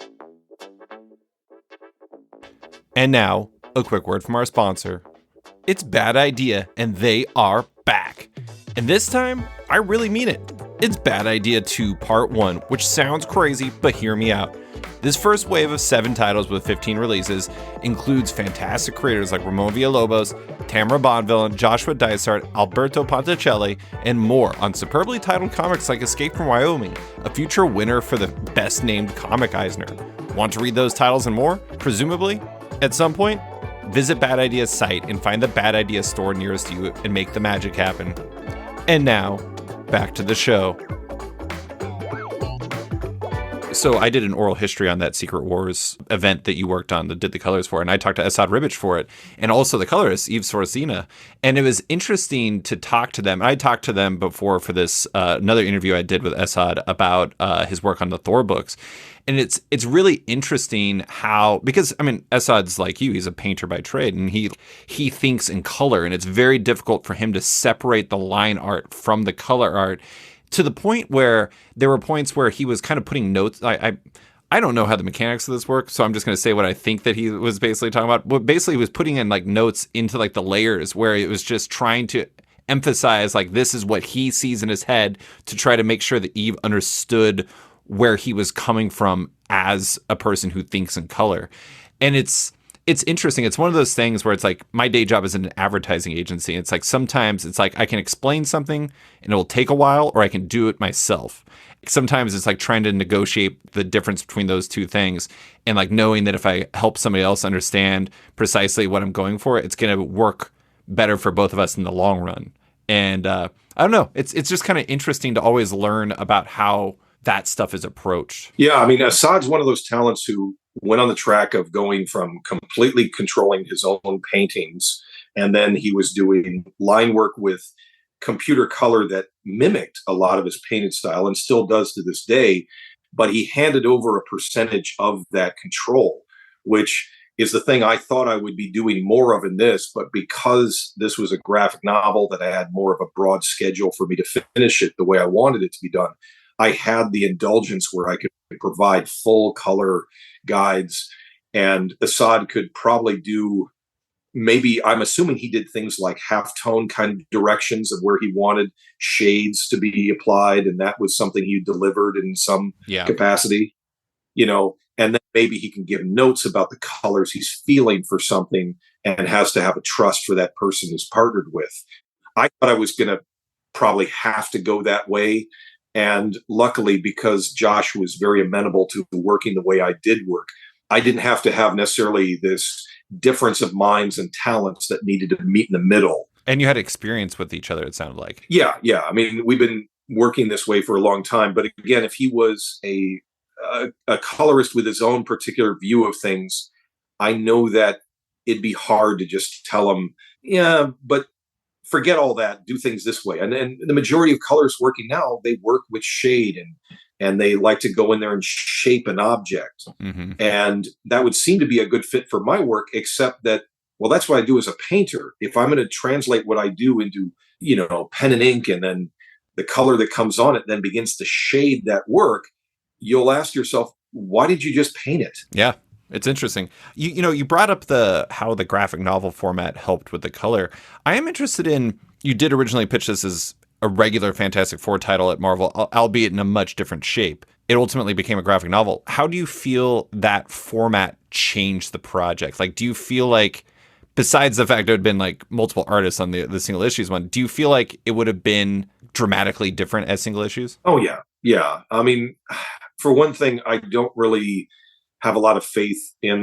And now, a quick word from our sponsor. It's Bad Idea, and they are back. And this time, I really mean it. It's Bad Idea 2 Part 1, which sounds crazy, but hear me out. This first wave of 7 titles with 15 releases includes fantastic creators like Ramon Villalobos, Tamara Bonvillain, Joshua Dysart, Alberto Ponticelli, and more on superbly titled comics like Escape from Wyoming, a future winner for the best named comic Eisner. Want to read those titles and more? Presumably, at some point, visit Bad Idea's site and find the Bad Idea store nearest you and make the magic happen. And now, back to the show. So I did an oral history on that Secret Wars event that you worked on, that did the colors for, and I talked to Esad Ribic for it, and also the colorist, Yves Sorosina. And it was interesting to talk to them. I talked to them before for this another interview I did with Esad about his work on the Thor books. And it's really interesting how, because I mean, Esad's like you, he's a painter by trade, and he thinks in color, and it's very difficult for him to separate the line art from the color art, to the point where there were points where he was kind of putting notes. I don't know how the mechanics of this work, so I'm just going to say what I think that he was basically talking about. But basically, he was putting in like notes into like the layers where it was just trying to emphasize like this is what he sees in his head to try to make sure that Eve understood where he was coming from as a person who thinks in color. And it's interesting. It's one of those things where it's like my day job is in an advertising agency. It's like sometimes it's like I can explain something and it'll take a while, or I can do it myself. Sometimes it's like trying to negotiate the difference between those two things, and like knowing that if I help somebody else understand precisely what I'm going for, it's going to work better for both of us in the long run. And I don't know. It's just kind of interesting to always learn about how that stuff is approached. Yeah, I mean, Assad's one of those talents who went on the track of going from completely controlling his own paintings, and then he was doing line work with computer color that mimicked a lot of his painted style and still does to this day, but he handed over a percentage of that control, which is the thing I thought I would be doing more of in this, but because this was a graphic novel that I had more of a broad schedule for me to finish it the way I wanted it to be done, I had the indulgence where I could provide full color guides, and Assad could probably do, maybe, I'm assuming he did things like halftone kind of directions of where he wanted shades to be applied, and that was something he delivered in some capacity, and then maybe he can give notes about the colors he's feeling for something and has to have a trust for that person he's partnered with. I thought I was going to probably have to go that way, And luckily, because Josh was very amenable to working the way I did work, I didn't have to have necessarily this difference of minds and talents that needed to meet in the middle. And you had experience with each other, it sounded like. Yeah, yeah. I mean, we've been working this way for a long time. But again, if he was a colorist with his own particular view of things, I know that it'd be hard to just tell him, yeah, but forget all that, do things this way. And the majority of colorists working now, they work with shade and they like to go in there and shape an object. Mm-hmm. And that would seem to be a good fit for my work, except that, well, that's what I do as a painter. If I'm going to translate what I do into, pen and ink, and then the color that comes on it then begins to shade that work, you'll ask yourself, why did you just paint it? Yeah. It's interesting. You brought up how the graphic novel format helped with the color. I am interested in, you did originally pitch this as a regular Fantastic Four title at Marvel, albeit in a much different shape. It ultimately became a graphic novel. How do you feel that format changed the project? Like, do you feel like, besides the fact there had been like multiple artists on the single issues one, do you feel like it would have been dramatically different as single issues? Oh, yeah. Yeah. I mean, for one thing, I don't really have a lot of faith in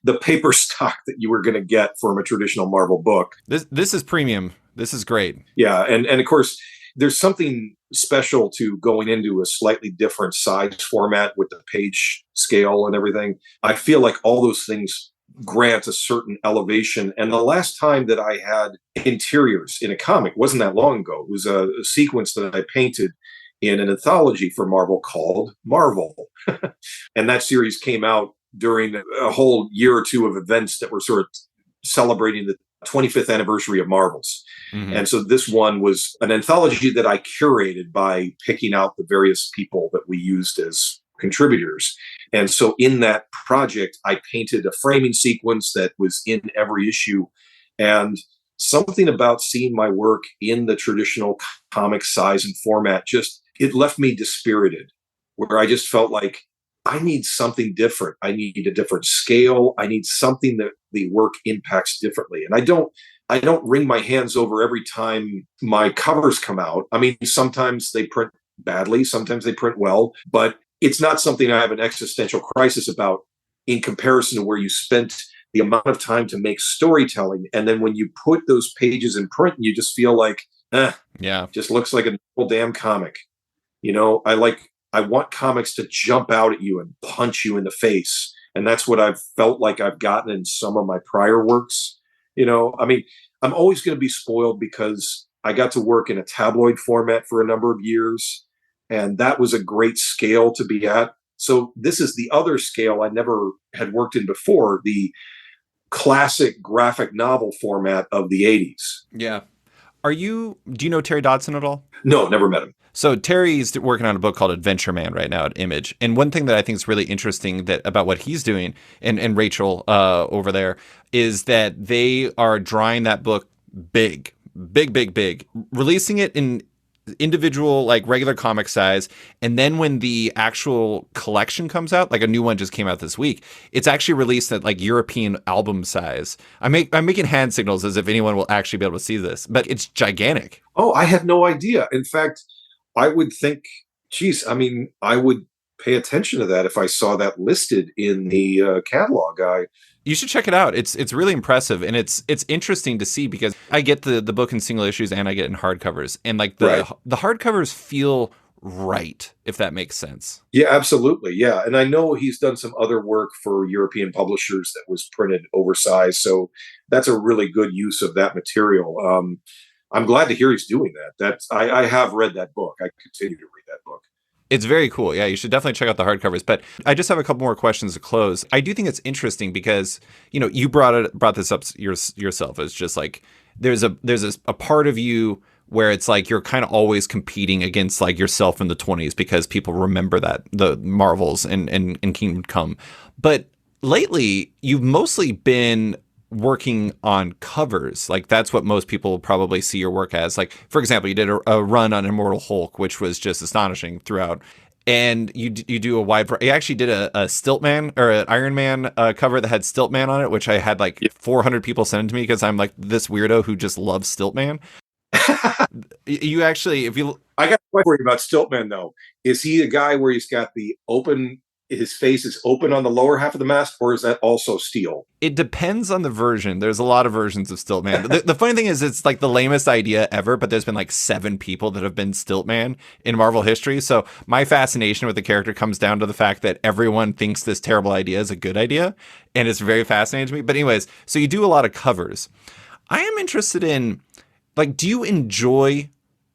the paper stock that you were going to get from a traditional Marvel book. This is premium. This is great. Yeah. And of course, there's something special to going into a slightly different size format with the page scale and everything. I feel like all those things grant a certain elevation. And the last time that I had interiors in a comic wasn't that long ago. It was a sequence that I painted in an anthology for Marvel called Marvel. And that series came out during a whole year or two of events that were sort of celebrating the 25th anniversary of Marvel's. Mm-hmm. And so this one was an anthology that I curated by picking out the various people that we used as contributors. And so in that project, I painted a framing sequence that was in every issue. And something about seeing my work in the traditional comic size and format, it left me dispirited, where I just felt like I need something different. I need a different scale. I need something that the work impacts differently. And I don't wring my hands over every time my covers come out. I mean, sometimes they print badly, sometimes they print well, but it's not something I have an existential crisis about in comparison to where you spent the amount of time to make storytelling. And then when you put those pages in print, you just feel like, just looks like a whole damn comic. I want comics to jump out at you and punch you in the face. And that's what I've felt like I've gotten in some of my prior works. I mean, I'm always going to be spoiled because I got to work in a tabloid format for a number of years. And that was a great scale to be at. So this is the other scale I never had worked in before, the classic graphic novel format of the 80s. Yeah. Do you know Terry Dodson at all? No, never met him. So Terry's working on a book called Adventure Man right now at Image. And one thing that I think is really interesting about what he's doing, and Rachel over there, is that they are drawing that book big, releasing it in individual, like regular comic size. And then when the actual collection comes out, like a new one just came out this week, it's actually released at like European album size. I'm making hand signals as if anyone will actually be able to see this, but it's gigantic. Oh, I had no idea. In fact, I would think, I would pay attention to that if I saw that listed in the catalog. You should check it out. It's really impressive, and it's interesting to see because I get the book in single issues and I get it in hardcovers, and like the hardcovers feel right, if that makes sense. Yeah, absolutely. Yeah, and I know he's done some other work for European publishers that was printed oversized, so that's a really good use of that material. I'm glad to hear he's doing that. I have read that book. I continue to read that book. It's very cool. Yeah, you should definitely check out the hardcovers. But I just have a couple more questions to close. I do think it's interesting because, you brought this up yourself. It's just like there's a part of you where it's like you're kind of always competing against like yourself in the 20s because people remember that the Marvels and Kingdom Come. But lately, you've mostly been working on covers. Like that's what most people probably see your work as. Like, for example, you did a run on Immortal Hulk, which was just astonishing throughout. And you do a wide variety. You actually did a Stiltman or an Iron Man cover that had Stiltman on it, which I had like 400 people send it to me because I'm like this weirdo who just loves Stiltman. You actually, I got worry about Stiltman though. Is he a guy where he's got the open? His face is open on the lower half of the mask, or is that also steel? It depends on the version. There's a lot of versions of Stiltman. The funny thing is, it's like the lamest idea ever, but there's been like 7 people that have been Stiltman in Marvel history. So my fascination with the character comes down to the fact that everyone thinks this terrible idea is a good idea, and it's very fascinating to me. But anyways, so you do a lot of covers. I am interested in, like, do you enjoy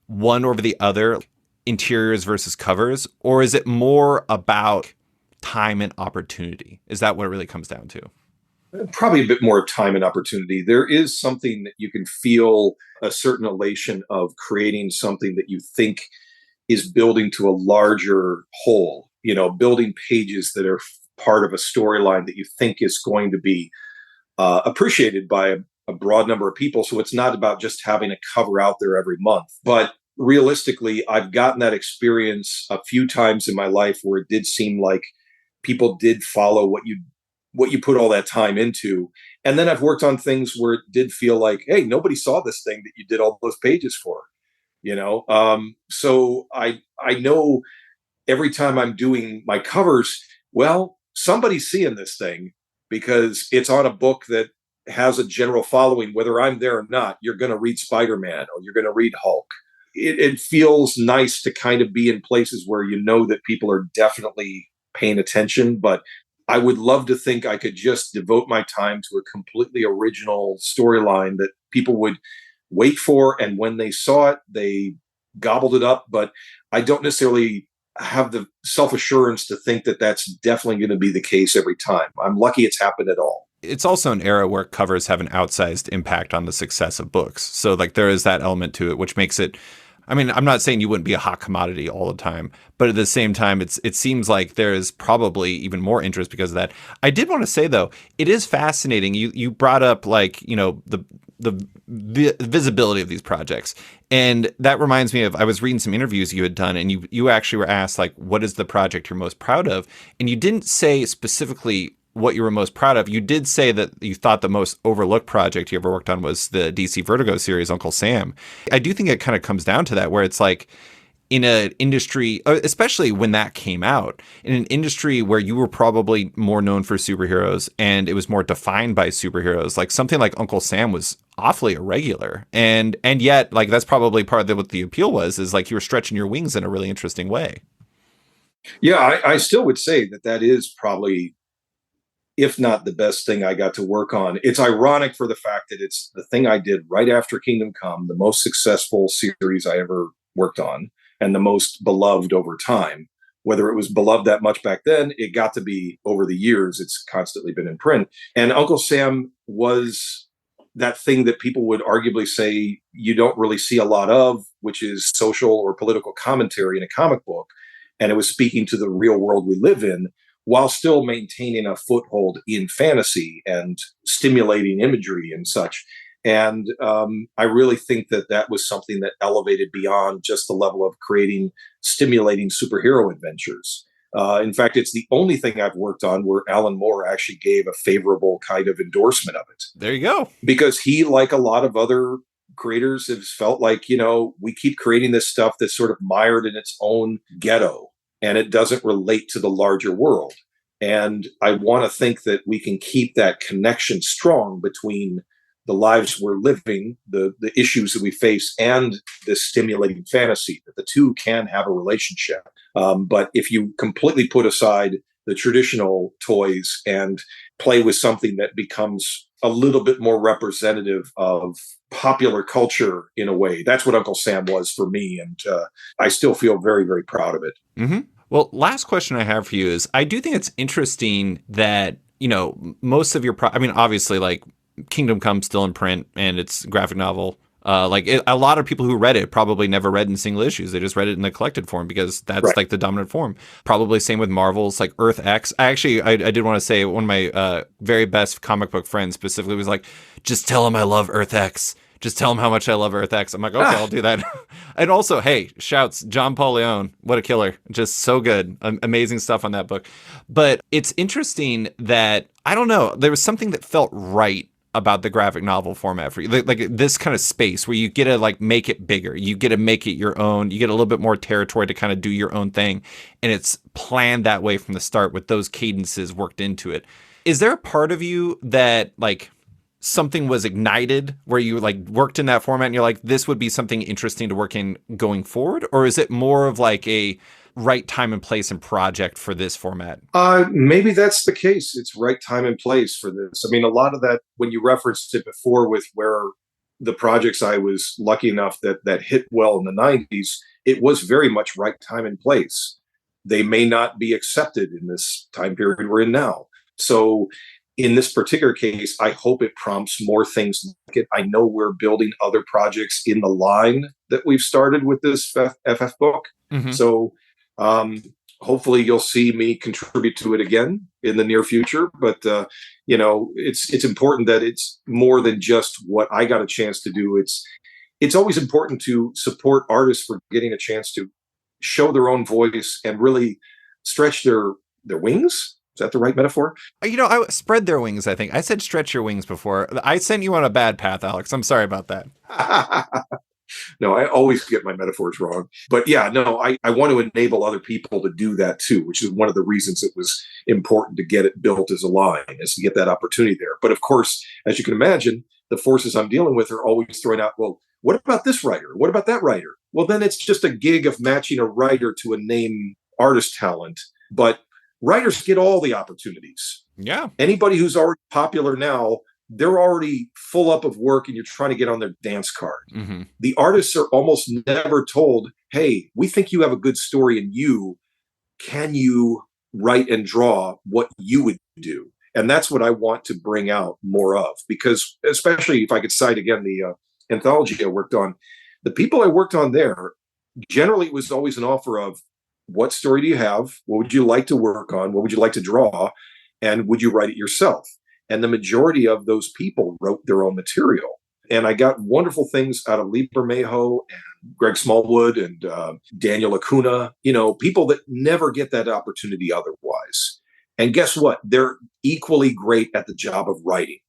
one over the other, interiors versus covers, or is it more about time and opportunity? Is that what it really comes down to? Probably a bit more time and opportunity. There is something that you can feel a certain elation of creating something that you think is building to a larger whole, building pages that are part of a storyline that you think is going to be appreciated by a broad number of people. So it's not about just having a cover out there every month. But realistically, I've gotten that experience a few times in my life where it did seem like people did follow what you put all that time into. And then I've worked on things where it did feel like, hey, nobody saw this thing that you did all those pages for, so I know every time I'm doing my covers, well, somebody's seeing this thing because it's on a book that has a general following. Whether I'm there or not, you're going to read Spider-Man or you're going to read Hulk. It feels nice to kind of be in places where you know that people are definitely paying attention, but I would love to think I could just devote my time to a completely original storyline that people would wait for, and when they saw it, they gobbled it up. But I don't necessarily have the self-assurance to think that that's definitely going to be the case every time. I'm lucky it's happened at all. It's also an era where covers have an outsized impact on the success of books. So like there is that element to it, which makes it, I mean, I'm not saying you wouldn't be a hot commodity all the time, but at the same time, it seems like there's probably even more interest because of that. I did want to say though, it is fascinating. You brought up like, the visibility of these projects, and that reminds me of, I was reading some interviews you had done, and you actually were asked like, what is the project you're most proud of? And you didn't say specifically what you were most proud of. You did say that you thought the most overlooked project you ever worked on was the DC Vertigo series, Uncle Sam. I do think it kind of comes down to that, where it's like in an industry, especially when that came out, in an industry where you were probably more known for superheroes and it was more defined by superheroes, like something like Uncle Sam was awfully irregular. And yet, like, that's probably part of what the appeal was, is like you were stretching your wings in a really interesting way. Yeah, I still would say that is probably, if not the best thing I got to work on. It's ironic for the fact that it's the thing I did right after Kingdom Come, the most successful series I ever worked on, and the most beloved over time. Whether it was beloved that much back then, it got to be over the years. It's constantly been in print. And Uncle Sam was that thing that people would arguably say you don't really see a lot of, which is social or political commentary in a comic book. And it was speaking to the real world we live in, while still maintaining a foothold in fantasy and stimulating imagery and such. And I really think that was something that elevated beyond just the level of creating stimulating superhero adventures. In fact, it's the only thing I've worked on where Alan Moore actually gave a favorable kind of endorsement of it. There you go. Because he, like a lot of other creators, has felt like, we keep creating this stuff that's sort of mired in its own ghetto, and it doesn't relate to the larger world. And I want to think that we can keep that connection strong between the lives we're living, the issues that we face, and this stimulating fantasy, that the two can have a relationship. But if you completely put aside the traditional toys and play with something that becomes a little bit more representative of popular culture in a way, that's what Uncle Sam was for me. And I still feel very, very proud of it. Mm-hmm. Well, last question I have for you is, I do think it's interesting that, most of your, obviously, like, Kingdom Come still in print and it's a graphic novel. A lot of people who read it probably never read in single issues. They just read it in the collected form because that's right, like the dominant form. Probably same with Marvel's like Earth X. I did want to say one of my very best comic book friends specifically was like, just tell him I love Earth X. Just tell him how much I love Earth X. I'm like, okay, I'll do that. And also, hey, shouts, John Paul Leon. What a killer. Just so good. Amazing stuff on that book. But it's interesting that, I don't know, there was something that felt right about the graphic novel format for you? Like this kind of space where you get to like make it bigger, you get to make it your own, you get a little bit more territory to kind of do your own thing, and it's planned that way from the start with those cadences worked into it. Is there a part of you that like something was ignited where you like worked in that format and you're like, this would be something interesting to work in going forward? Or is it more of like a right time and place and project for this format? Maybe that's the case. It's right time and place for this. I mean, a lot of that, when you referenced it before with where the projects I was lucky enough that hit well in the 90s, it was very much right time and place. They may not be accepted in this time period we're in now. So in this particular case, I hope it prompts more things like it. I know we're building other projects in the line that we've started with this FF book. Mm-hmm. So hopefully you'll see me contribute to it again in the near future. But, it's important that it's more than just what I got a chance to do. It's always important to support artists for getting a chance to show their own voice and really stretch their wings. Is that the right metaphor? I spread their wings, I think. I said stretch your wings before. I sent you on a bad path, Alex. I'm sorry about that. No, I always get my metaphors wrong. But yeah, no, I want to enable other people to do that too, which is one of the reasons it was important to get it built as a line, is to get that opportunity there. But of course, as you can imagine, the forces I'm dealing with are always throwing out, well, what about this writer? What about that writer? Well, then it's just a gig of matching a writer to a name artist talent. But writers get all the opportunities. Yeah. Anybody who's already popular now, they're already full up of work and you're trying to get on their dance card. Mm-hmm. The artists are almost never told, hey, we think you have a good story in you. Can you write and draw what you would do? And that's what I want to bring out more of, because especially if I could cite again the anthology I worked on, the people I worked on there, generally it was always an offer of, what story do you have? What would you like to work on? What would you like to draw? And would you write it yourself? And the majority of those people wrote their own material. And I got wonderful things out of Lee Bermejo and Greg Smallwood and Daniel Acuna, people that never get that opportunity otherwise. And guess what? They're equally great at the job of writing.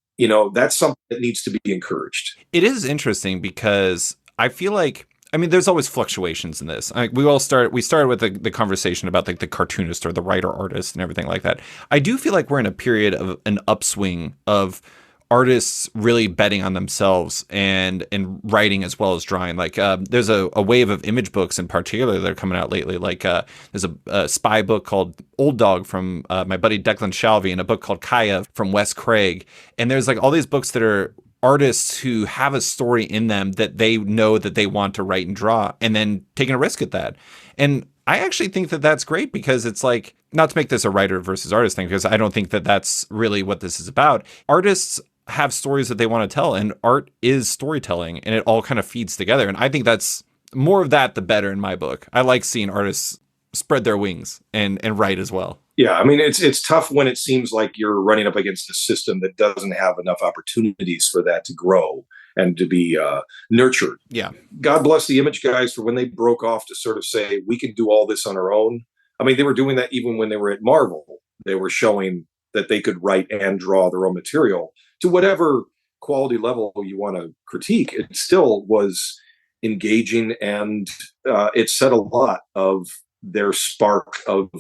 That's something that needs to be encouraged. It is interesting because I feel like, there's always fluctuations in this. We started with the conversation about like the cartoonist or the writer artist and everything like that. I do feel like we're in a period of an upswing of artists really betting on themselves and writing as well as drawing. Like there's a wave of image books in particular that are coming out lately. Like there's a spy book called Old Dog from my buddy Declan Shalvey, and a book called Kaya from Wes Craig. And there's like all these books that are artists who have a story in them that they know that they want to write and draw, and then taking a risk at that. And I actually think that that's great, because it's like, not to make this a writer versus artist thing, because I don't think that that's really what this is about. Artists have stories that they want to tell, and art is storytelling, and it all kind of feeds together. And I think that's more of that, the better in my book. I like seeing artists spread their wings and write as well. Yeah, it's tough when it seems like you're running up against a system that doesn't have enough opportunities for that to grow and to be nurtured. Yeah. God bless the image guys for when they broke off to sort of say, we can do all this on our own. They were doing that even when they were at Marvel. They were showing that they could write and draw their own material to whatever quality level you want to critique. It still was engaging, and it said a lot of their spark of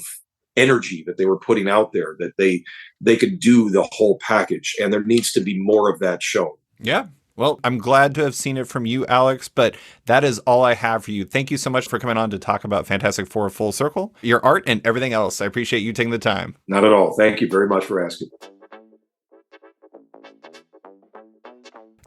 energy that they were putting out there, that they could do the whole package, and there needs to be more of that shown. Yeah. Well, I'm glad to have seen it from you, Alex, but that is all I have for you. Thank you so much for coming on to talk about Fantastic Four Full Circle, your art, and everything else. I appreciate you taking the time. Not at all. Thank you very much for asking.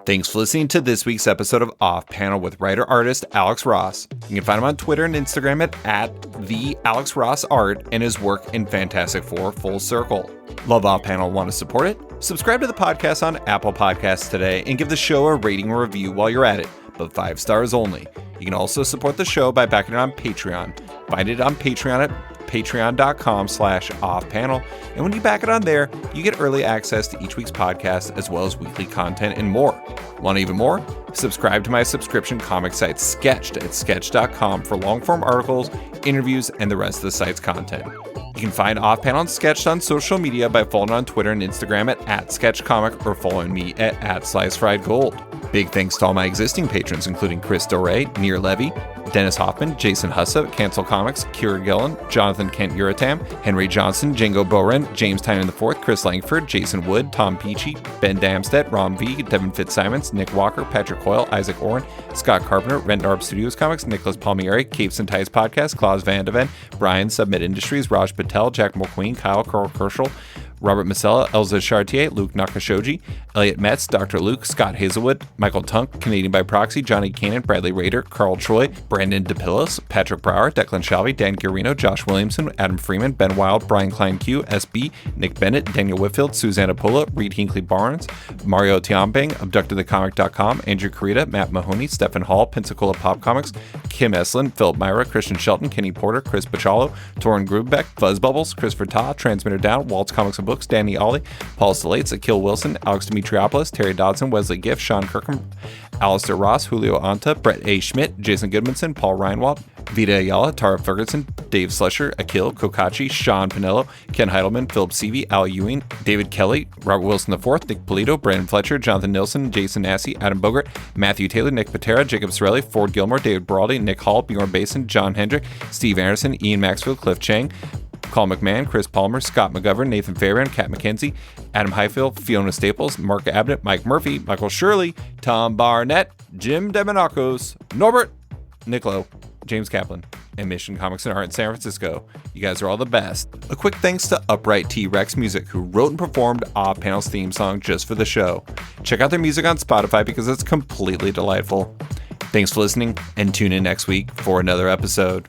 Thanks for listening to this week's episode of Off Panel with writer-artist Alex Ross. You can find him on Twitter and Instagram at the Alex Ross Art, and his work in Fantastic Four Full Circle. Love Off Panel, want to support it? Subscribe to the podcast on Apple Podcasts today and give the show a rating or review while you're at it, but 5 stars only. You can also support the show by backing it on Patreon. Find it on Patreon at patreon.com/offpanel. And when you back it on there, you get early access to each week's podcast, as well as weekly content and more. Want even more? Subscribe to my subscription comic site, Sketched, at sketch.com for long-form articles, interviews, and the rest of the site's content. You can find Off Panel and Sketched on social media by following on Twitter and Instagram at @SketchComic or following me at @SliceFriedGold. Big thanks to all my existing patrons, including Chris Doré, Nir Levy, Dennis Hoffman, Jason Hussa, Cancel Comics, Kira Gillen, Jonathan Kent Uratam, Henry Johnson, Django Boren, James Tynan IV, Chris Langford, Jason Wood, Tom Peachy, Ben Damstedt, Rom V, Devin Fitzsimons, Nick Walker, Patrick Hoyle, Isaac Oren, Scott Carpenter, Rendarb Studios Comics, Nicholas Palmieri, Capes and Ties Podcast, Klaus Van Deven, Brian, Submit Industries, Raj Patel, Jack McQueen, Kyle Carl Kerschel, Robert Masella, Elza Chartier, Luke Nakashoji, Elliot Metz, Dr. Luke, Scott Hazelwood, Michael Tunk, Canadian by Proxy, Johnny Cannon, Bradley Rader, Carl Troy, Brandon DePillos, Patrick Brower, Declan Shalvey, Dan Guarino, Josh Williamson, Adam Freeman, Ben Wild, Brian Klein Q, SB, Nick Bennett, Daniel Whitfield, Susanna Pola, Reed Hinkley Barnes, Mario Tiambang, AbductedTheComic.com, Andrew Carita, Matt Mahoney, Stephen Hall, Pensacola Pop Comics, Kim Eslin, Philip Myra, Christian Shelton, Kenny Porter, Chris Pachalo, Torin Grubeck, Fuzz Bubbles, Christopher Ta, Transmitter Down, Waltz Comics and Books, Danny Ollie, Paul Stolates, Akil Wilson, Alex Dimitriopoulos, Terry Dodson, Wesley Giff, Sean Kirkham, Alistair Ross, Julio Anta, Brett A. Schmidt, Jason Goodmanson, Paul Reinwald, Vita Ayala, Tara Ferguson, Dave Slusher, Akil, Kokachi, Sean Pinello, Ken Heidelman, Philip Seavey, Al Ewing, David Kelly, Robert Wilson IV, Nick Polito, Brandon Fletcher, Jonathan Nilsson, Jason Massey, Adam Bogart, Matthew Taylor, Nick Patera, Jacob Sorelli, Ford Gilmore, David Braldy, Nick Hall, Bjorn Basin, John Hendrick, Steve Anderson, Ian Maxfield, Cliff Chang, Paul McMahon, Chris Palmer, Scott McGovern, Nathan Fairbairn, Kat McKenzie, Adam Highfield, Fiona Staples, Mark Abnett, Mike Murphy, Michael Shirley, Tom Barnett, Jim Demonakos, Norbert, Nick Lowe, James Kaplan, and Mission Comics and Art in San Francisco. You guys are all the best. A quick thanks to Upright T-Rex Music, who wrote and performed Off Panel's theme song just for the show. Check out their music on Spotify because it's completely delightful. Thanks for listening, and tune in next week for another episode.